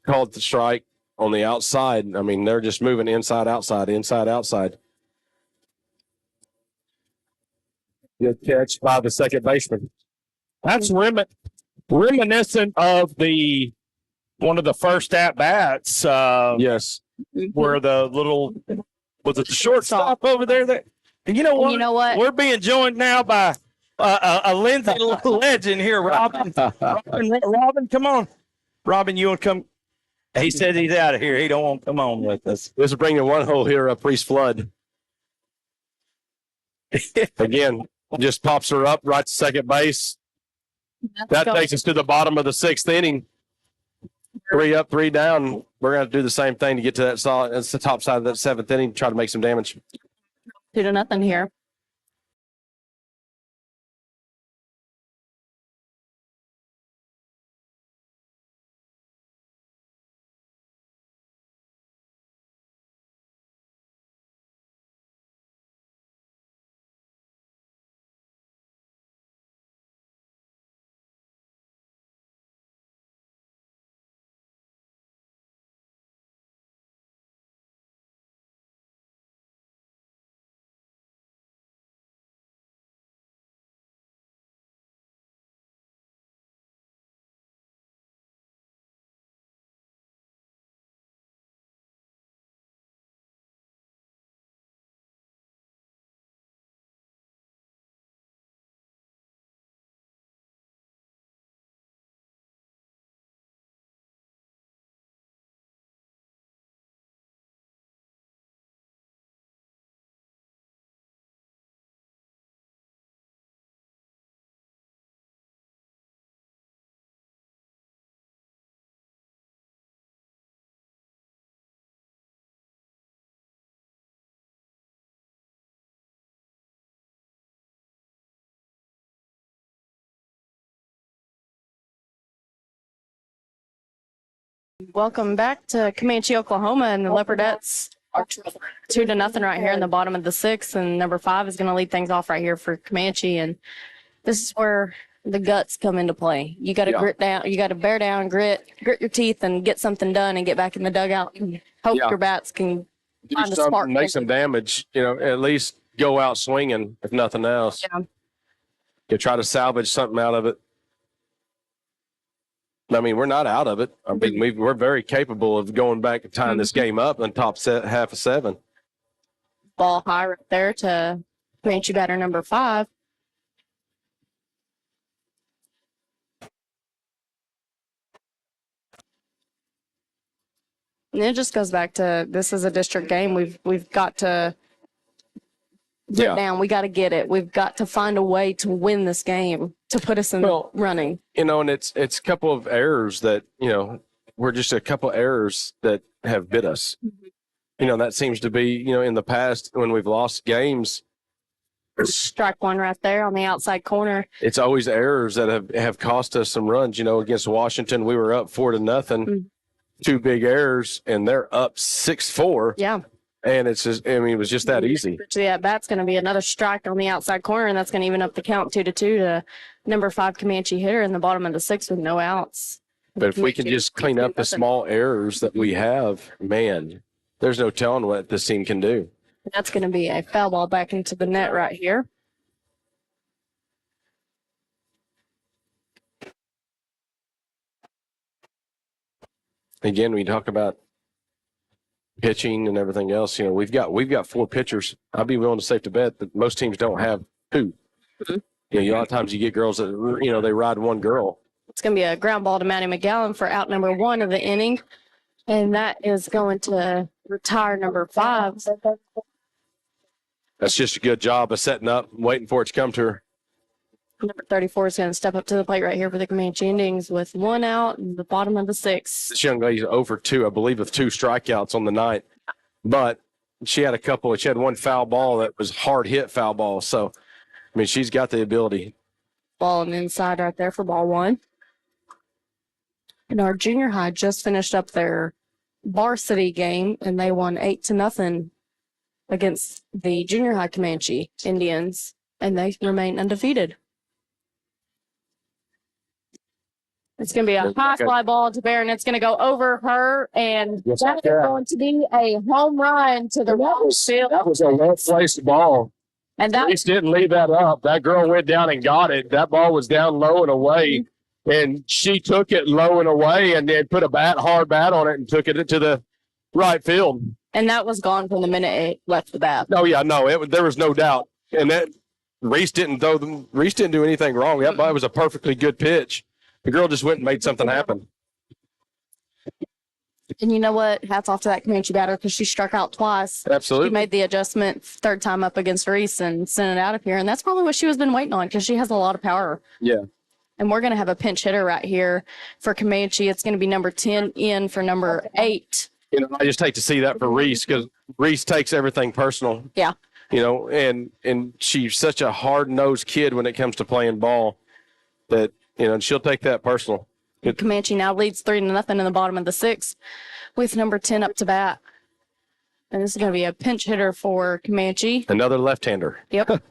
called the strike on the outside. I mean, they're just moving inside, outside, inside, outside. Good catch by the second baseman. That's reminiscent of one of the first at bats. Yes. Where the little, was it the shortstop over there? And you know what? We're being joined now by a Lindsay legend here, Robin. Robin, come on. Robin, you want to come? He said he's out of here. He don't want to come on with us. This is bringing one hole here up, Priest Flood. Again, just pops her up right to second base. That takes us to the bottom of the 6th inning. 3 up, 3 down. We're going to do the same thing to get to that's the top side of that 7th inning, try to make some damage. 2-0 here. Welcome back to Comanche, Oklahoma, and the Leopardettes 2-0 right here in the bottom of the 6th, and number 5 is going to lead things off right here for Comanche. And this is where the guts come into play. You got to grit down. You got to bear down, grit your teeth, and get something done, and get back in the dugout and hope your bats can Do find a something, spark. make some damage. At least go out swinging, if nothing else. Yeah. You try to salvage something out of it. I mean, we're not out of it. I mean, we're very capable of going back and tying this game up in top half of 7. Ball high right there to Comanche batter number 5. And it just goes back to, this is a district game. We've got to get down. We got to get it. We've got to find a way to win this game to put us in the running. And it's a couple of errors that, we're just a couple of errors that have bit us. That seems to be, in the past when we've lost games. Strike one right there on the outside corner. It's always errors that have cost us some runs. Against Washington, we were up 4-0, 2 big errors, and they're up 6-4. Yeah. And it's just, it was just that easy. So yeah, that's going to be another strike on the outside corner, and that's going to even up the count 2-2 to number 5 Comanche hitter in the bottom of the 6th with no outs. But if we can just clean up the small errors that we have, man, there's no telling what this team can do. That's going to be a foul ball back into the net right here. Again, we talk about pitching and everything else. We've got 4 pitchers. I'd be willing to safe to bet that most teams don't have 2. A lot of times you get girls that they ride one girl. It's going to be a ground ball to Maddie McGowan for out number 1 of the inning, and that is going to retire number 5. That's just a good job of setting up, waiting for it to come to her. Number 34 is going to step up to the plate right here for the Comanche Indians with 1 out in the bottom of the 6th. This young lady's over 2, I believe, with 2 strikeouts on the night. But she had one foul ball that was hard hit foul ball. So, I mean, she's got the ability. Ball and inside right there for ball 1. And our junior high just finished up their varsity game, and they won 8-0 against the junior high Comanche Indians, and they remain undefeated. It's going to be a high fly ball to Barron. It's going to go over her, and that's going to be a home run to the right field. That was a well-placed ball. And that Reese didn't leave that up. That girl went down and got it. That ball was down low and away, and she took it low and away and then put a hard bat on it and took it to the right field. And that was gone from the minute it left the bat. Oh, yeah, no, there was no doubt. And that Reese didn't do anything wrong. That ball was a perfectly good pitch. The girl just went and made something happen. And you know what? Hats off to that Comanche batter because she struck out twice. Absolutely. She made the adjustment 3rd time up against Reese and sent it out of here. And that's probably what she was been waiting on because she has a lot of power. Yeah. And we're going to have a pinch hitter right here for Comanche. It's going to be number 10 in for number 8. I just hate to see that for Reese because Reese takes everything personal. Yeah. And she's such a hard-nosed kid when it comes to playing ball that, she'll take that personal. Comanche now leads 3-0 in the bottom of the 6th with number 10 up to bat. And this is going to be a pinch hitter for Comanche. Another left-hander. Yep.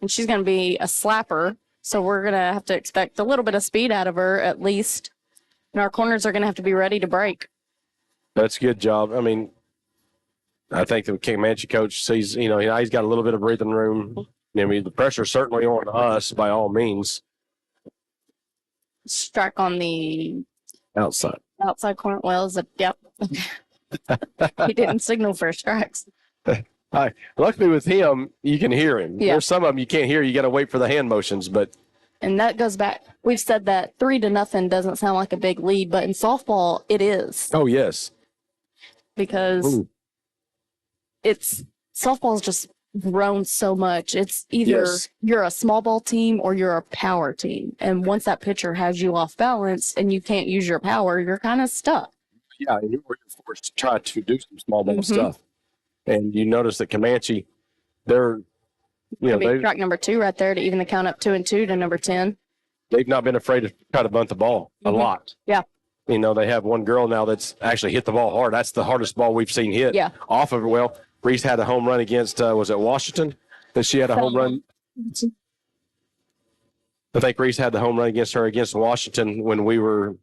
And she's going to be a slapper. So we're going to have to expect a little bit of speed out of her at least. And our corners are going to have to be ready to break. That's a good job. I mean, I think the Comanche coach sees, he's got a little bit of breathing room. I mean, the pressure's certainly on us by all means. Strike on the outside corner. Well, is it? Yep. He didn't signal for strikes. Hi. Luckily with him, you can hear him. Yeah. There's some of them you can't hear. You got to wait for the hand motions, but. And that goes back. We've said that 3-0 doesn't sound like a big lead, but in softball, it is. Oh, yes. Because softball's just grown so much. It's either you're a small ball team or you're a power team. And once that pitcher has you off balance and you can't use your power, you're kind of stuck. Yeah, and you're forced to try to do some small ball stuff. And you notice that Comanche, they're, strike number 2 right there to even the count up 2-2 to number 10. They've not been afraid to try to bunt the ball a lot. Yeah. You know, they have one girl now that's actually hit the ball hard. That's the hardest ball we've seen hit Yeah. off of it. Well, Reese had a home run against, was it Washington? That she had a home run. I think Reese had the home run against her against Washington when we were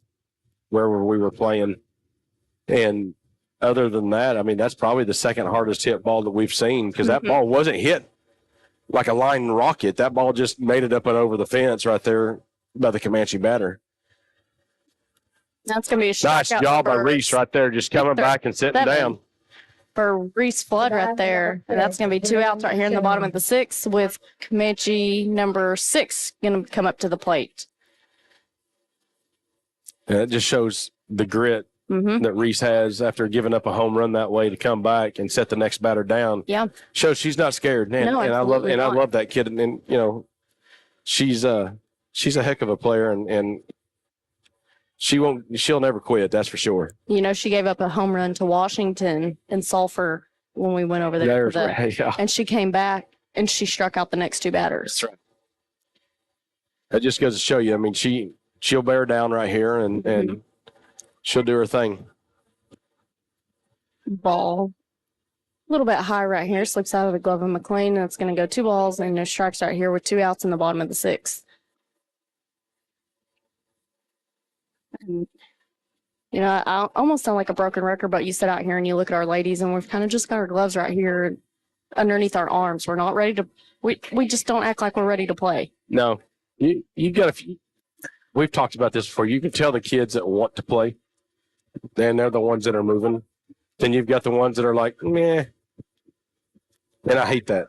wherever we were playing. And other than that, I mean, that's probably the second hardest hit ball that we've seen because that ball wasn't hit like a line rocket. That ball just made it up and over the fence right there by the Comanche batter. That's going to be a Nice strikeout job by for Reese right there, just coming back and sitting seven. down. For Reese Flood right there. And that's going to be 2 outs right here in the bottom of the 6th with Comanche number 6 going to come up to the plate. And it just shows the grit Mm-hmm. that Reese has after giving up a home run that way to come back and set the next batter down. Yeah. Shows she's not scared. And, No, I absolutely not. love that kid. And you know, she's a heck of a player and she'll never quit, that's for sure. You know, she gave up a home run to Washington in Sulphur when we went over there. Yeah. And she came back and she struck out the next 2 batters. That's right. That just goes to show you, I mean, she'll bear down right here and she'll do her thing. Ball. A little bit high right here. Slips out of the glove of McLean. And it's going to go 2 balls and no strikes right here with 2 outs in the bottom of the 6th. And, you know, I almost sound like a broken record, but you sit out here and you look at our ladies and we've kind of just got our gloves right here underneath our arms. We're not ready to, we just don't act like we're ready to play. No, you got we've talked about this before. You can tell the kids that want to play, and they're the ones that are moving. Then you've got the ones that are like, meh. And I hate that.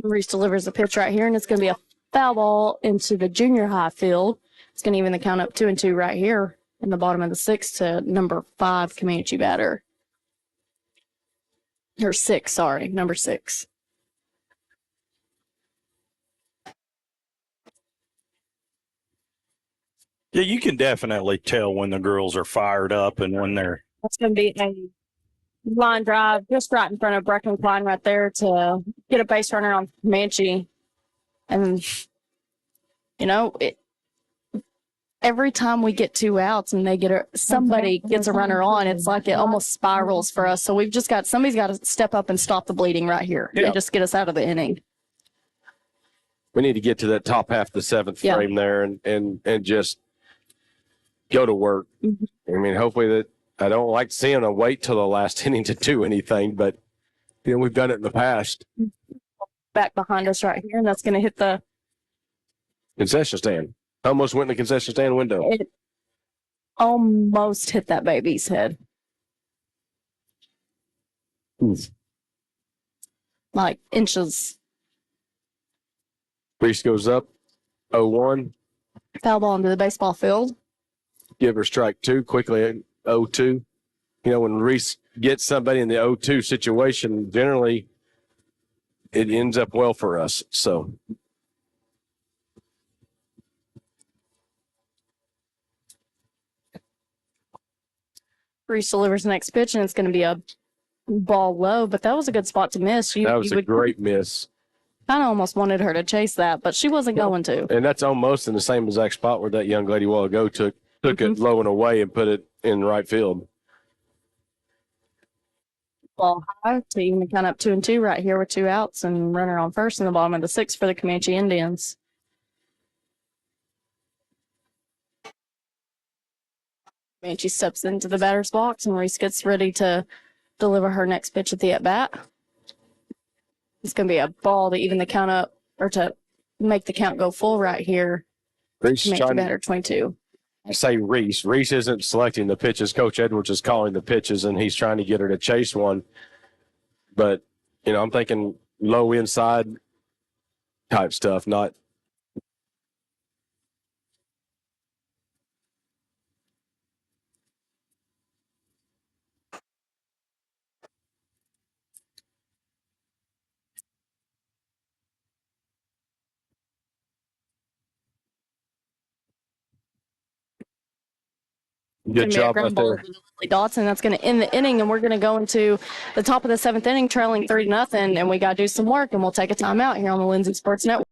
Reese delivers a pitch right here, and it's going to be a foul ball into the junior high field. It's going to even the count up 2-2 right here in the bottom of the 6th to number 5 Comanche batter. Or 6, sorry, number 6. Yeah, you can definitely tell when the girls are fired up and when they're. That's going to be a line drive just right in front of Brecken Klein right there to get a base runner on Comanche. And, you know, every time we get 2 outs and they get somebody gets a runner on, it's like it almost spirals for us. So we've just got, somebody's got to step up and stop the bleeding right here and just get us out of the inning. We need to get to that top half of the 7th frame there and just go to work. I mean, hopefully that I don't like seeing them wait till the last inning to do anything, but you know, we've done it in the past. Back behind us right here, and that's going to hit the concession stand. Almost went in the concession stand window. It almost hit that baby's head. Like inches. Reese goes up 0-1. Foul ball into the baseball field. Give her strike 2 quickly at 0-2. You know, when Reese gets somebody in the 0-2 situation, generally it ends up well for us. So Reese delivers the next pitch, and it's going to be a ball low, but that was a good spot to miss. that was a great miss. Kind of almost wanted her to chase that, but she wasn't going to. And that's almost in the same exact spot where that young lady a while ago took it low and away and put it in right field. Ball high to even the count up 2-2 right here with 2 outs and runner on first in the bottom of the 6th for the Comanche Indians. Comanche steps into the batter's box and Reese gets ready to deliver her next pitch at the at-bat. It's going to be a ball to even the count up or to make the count go full right here. Reese Comanche batter 22. I say Reese. Reese isn't selecting the pitches. Coach Edwards is calling the pitches, and he's trying to get her to chase one. But, you know, I'm thinking low inside type stuff, not. Good job right there. Dotson. That's going to end the inning, and we're going to go into the top of the 7th inning, trailing 3-0, and we got to do some work, and we'll take a timeout here on the Lindsay Sports Network.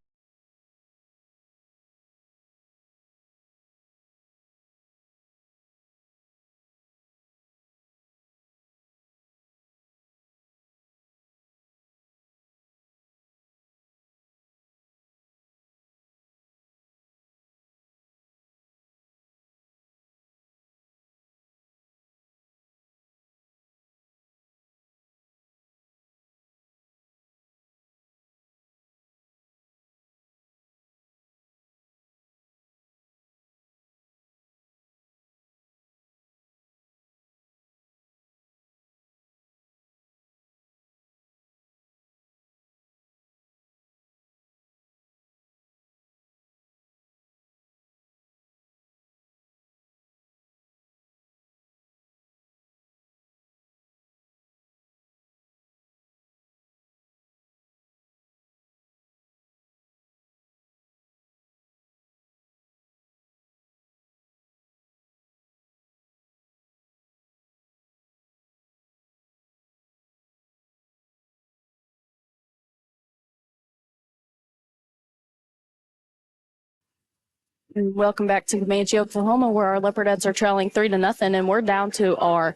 Welcome back to Comanche, Oklahoma, where our Leopardettes are trailing 3-0, and we're down to our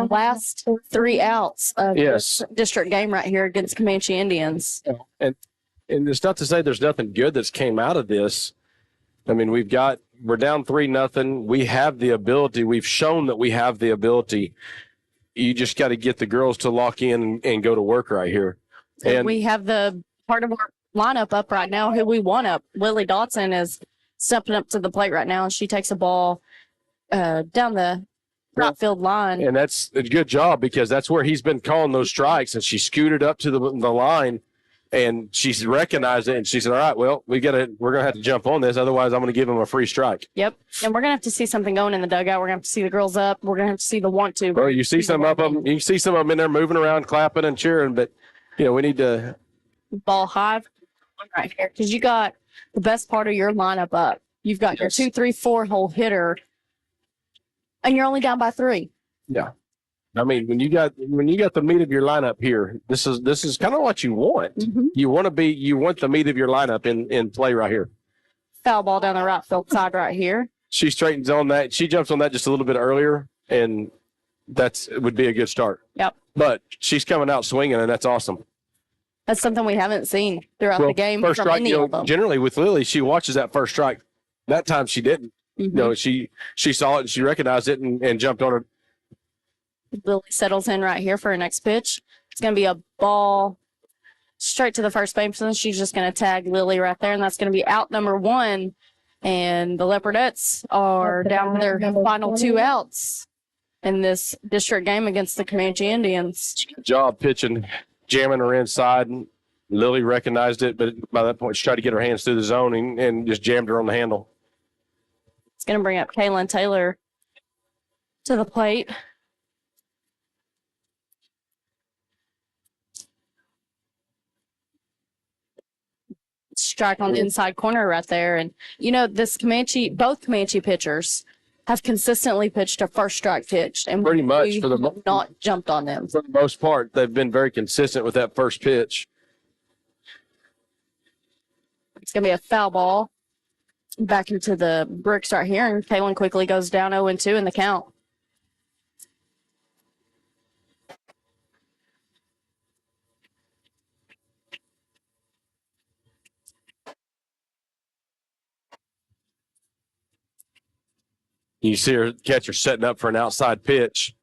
last 3 outs of Yes. this district game right here against Comanche Indians. And it's not to say there's nothing good that's came out of this. I mean, we're down 3-0. We have the ability. We've shown that we have the ability. You just got to get the girls to lock in and go to work right here. And we have the part of our lineup up right now who we want up. Lily Dotson is stepping up to the plate right now, and she takes a ball down the right field line. And that's a good job because that's where he's been calling those strikes. And she scooted up to the line, and she's recognized it. And she said, "All right, well, we're gonna have to jump on this. Otherwise, I'm gonna give him a free strike." Yep, and we're gonna have to see something going in the dugout. We're gonna have to see the girls up. We're gonna have to see the want to. Well, you see some of them. You see some of them in there moving around, clapping and cheering. But we need to ball high right here because you got the best part of your lineup up. You've got your 2, 3, 4 hole hitter, and you're only down by 3. Yeah, I mean when you got the meat of your lineup here, this is kind of what you want. Mm-hmm. You want the meat of your lineup in play right here. Foul ball down the right field side right here. She straightens on that. She jumps on that just a little bit earlier, and would be a good start. Yep. But she's coming out swinging, and that's awesome. That's something we haven't seen throughout the game. First from strike, any of them. generally with Lily, she watches that first strike. That time she didn't. Mm-hmm. She saw it and she recognized it and jumped on it. Lily settles in right here for her next pitch. It's going to be a ball straight to the first baseman. She's just going to tag Lily right there, and that's going to be out number 1. And the Leopardettes are down to their final 2 outs in this district game against the Comanche Indians. Good job pitching, jamming her inside. Lily recognized it, but by that point, she tried to get her hands through the zone and just jammed her on the handle. It's going to bring up Kaylin Taylor to the plate. Strike on the inside corner right there. And, both Comanche pitchers have consistently pitched a first strike pitch. And pretty much we for the have not jumped on them. For the most part, they've been very consistent with that first pitch. It's going to be a foul ball back into the bricks right here. And Kaylin quickly goes down 0-2 in the count. You see her catcher setting up for an outside pitch.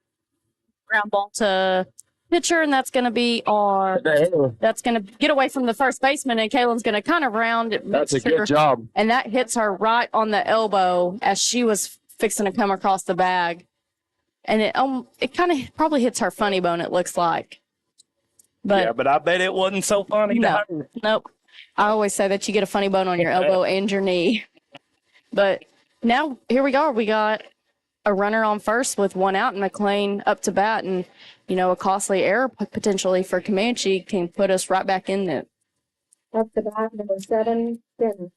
Ground ball to pitcher, and that's going to be that's going to get away from the first baseman, and Kaylin's going to kind of round it. That's a good job. And that hits her right on the elbow as she was fixing to come across the bag. And it kind of probably hits her funny bone, it looks like. But I bet it wasn't so funny. Nope. I always say that you get a funny bone on your elbow and your knee. But now here we go. We got a runner on first with 1 out and McLean up to bat. And, a costly error potentially for Comanche can put us right back in it. Up to bat, number 7, Denton.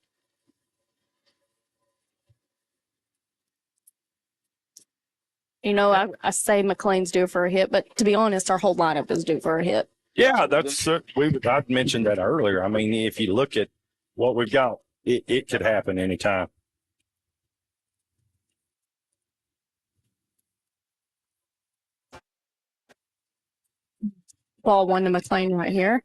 I say McLean's due for a hit, but to be honest, our whole lineup is due for a hit. Yeah, I'd mentioned that earlier. I mean, if you look at what we've got, it could happen anytime. Ball 1 to McLean right here.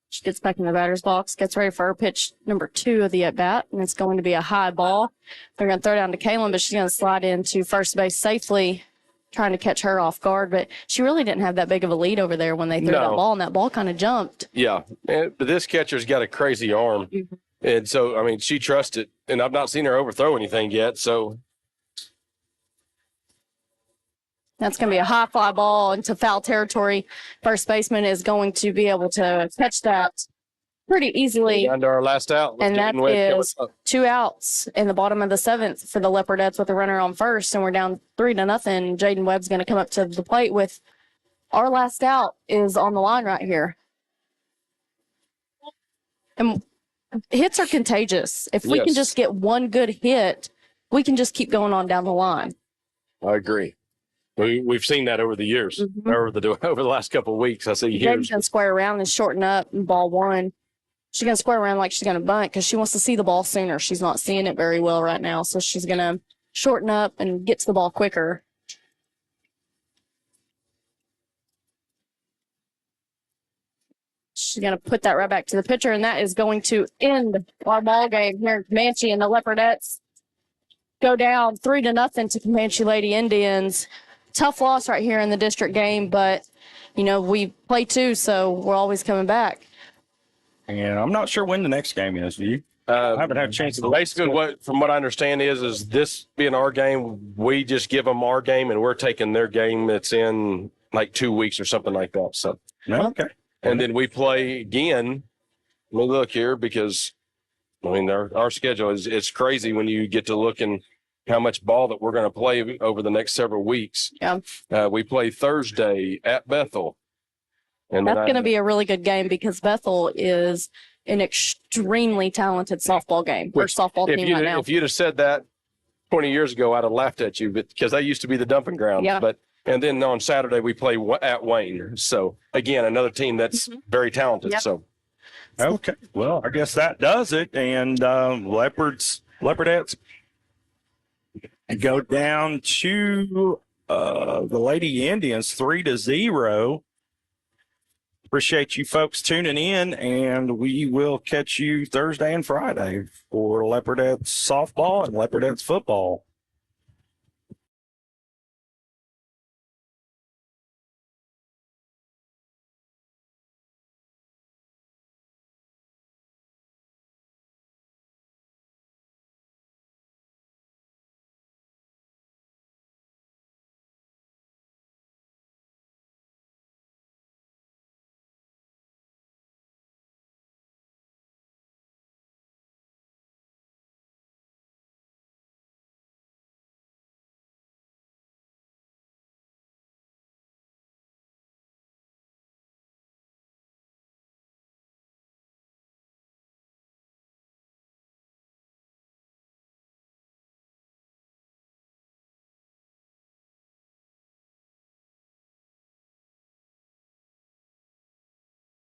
She gets back in the batter's box, gets ready for her pitch number 2 of the at-bat, and it's going to be a high ball. They're going to throw down to Kaylin, but she's going to slide into first base safely, trying to catch her off guard. But she really didn't have that big of a lead over there when they threw that ball, and that ball kind of jumped. Yeah, but this catcher's got a crazy arm. Mm-hmm. And so, I mean, she trusts it. And I've not seen her overthrow anything yet, so. That's going to be a high fly ball into foul territory. First baseman is going to be able to catch that pretty easily. Under our last out. And that is 2 outs in the bottom of the 7th for the Leopardettes with a runner on first. And we're down 3-0. Jaden Webb's going to come up to the plate with our last out is on the line right here. And hits are contagious. If we can just get one good hit, we can just keep going on down the line. I agree. We've seen that over the years, over the last couple of weeks. I see here. James can square around and shorten up and ball 1. She's going to square around like she's going to bunt because she wants to see the ball sooner. She's not seeing it very well right now. So she's going to shorten up and get to the ball quicker. She's going to put that right back to the pitcher, and that is going to end our ball game here in Comanche, and the Leopardettes go down 3-0 to Comanche Lady Indians. Tough loss right here in the district game, but, you know, we play two, so we're always coming back. And I'm not sure when the next game is. Do you? I haven't had a chance to Basically, from what I understand is this being our game, we just give them our game, and we're taking their game that's in like 2 weeks or something like that. So, No? Okay. and then we play again. Let me look here because, I mean, our schedule is it's crazy when you get to looking how much ball that we're going to play over the next several weeks. Yeah. We play Thursday at Bethel. And That's going to be a really good game because Bethel is an extremely talented softball game or softball team right now. If you'd have said that 20 years ago, I'd have laughed at you, but because they used to be the dumping grounds. Yeah. And then on Saturday we play at Wayne. So again, another team that's very talented. Yep. So Okay. Well, I guess that does it. And Leopardettes go down to the Lady Indians 3-0. Appreciate you folks tuning in, and we will catch you Thursday and Friday for Leopardettes softball and Leopardettes football.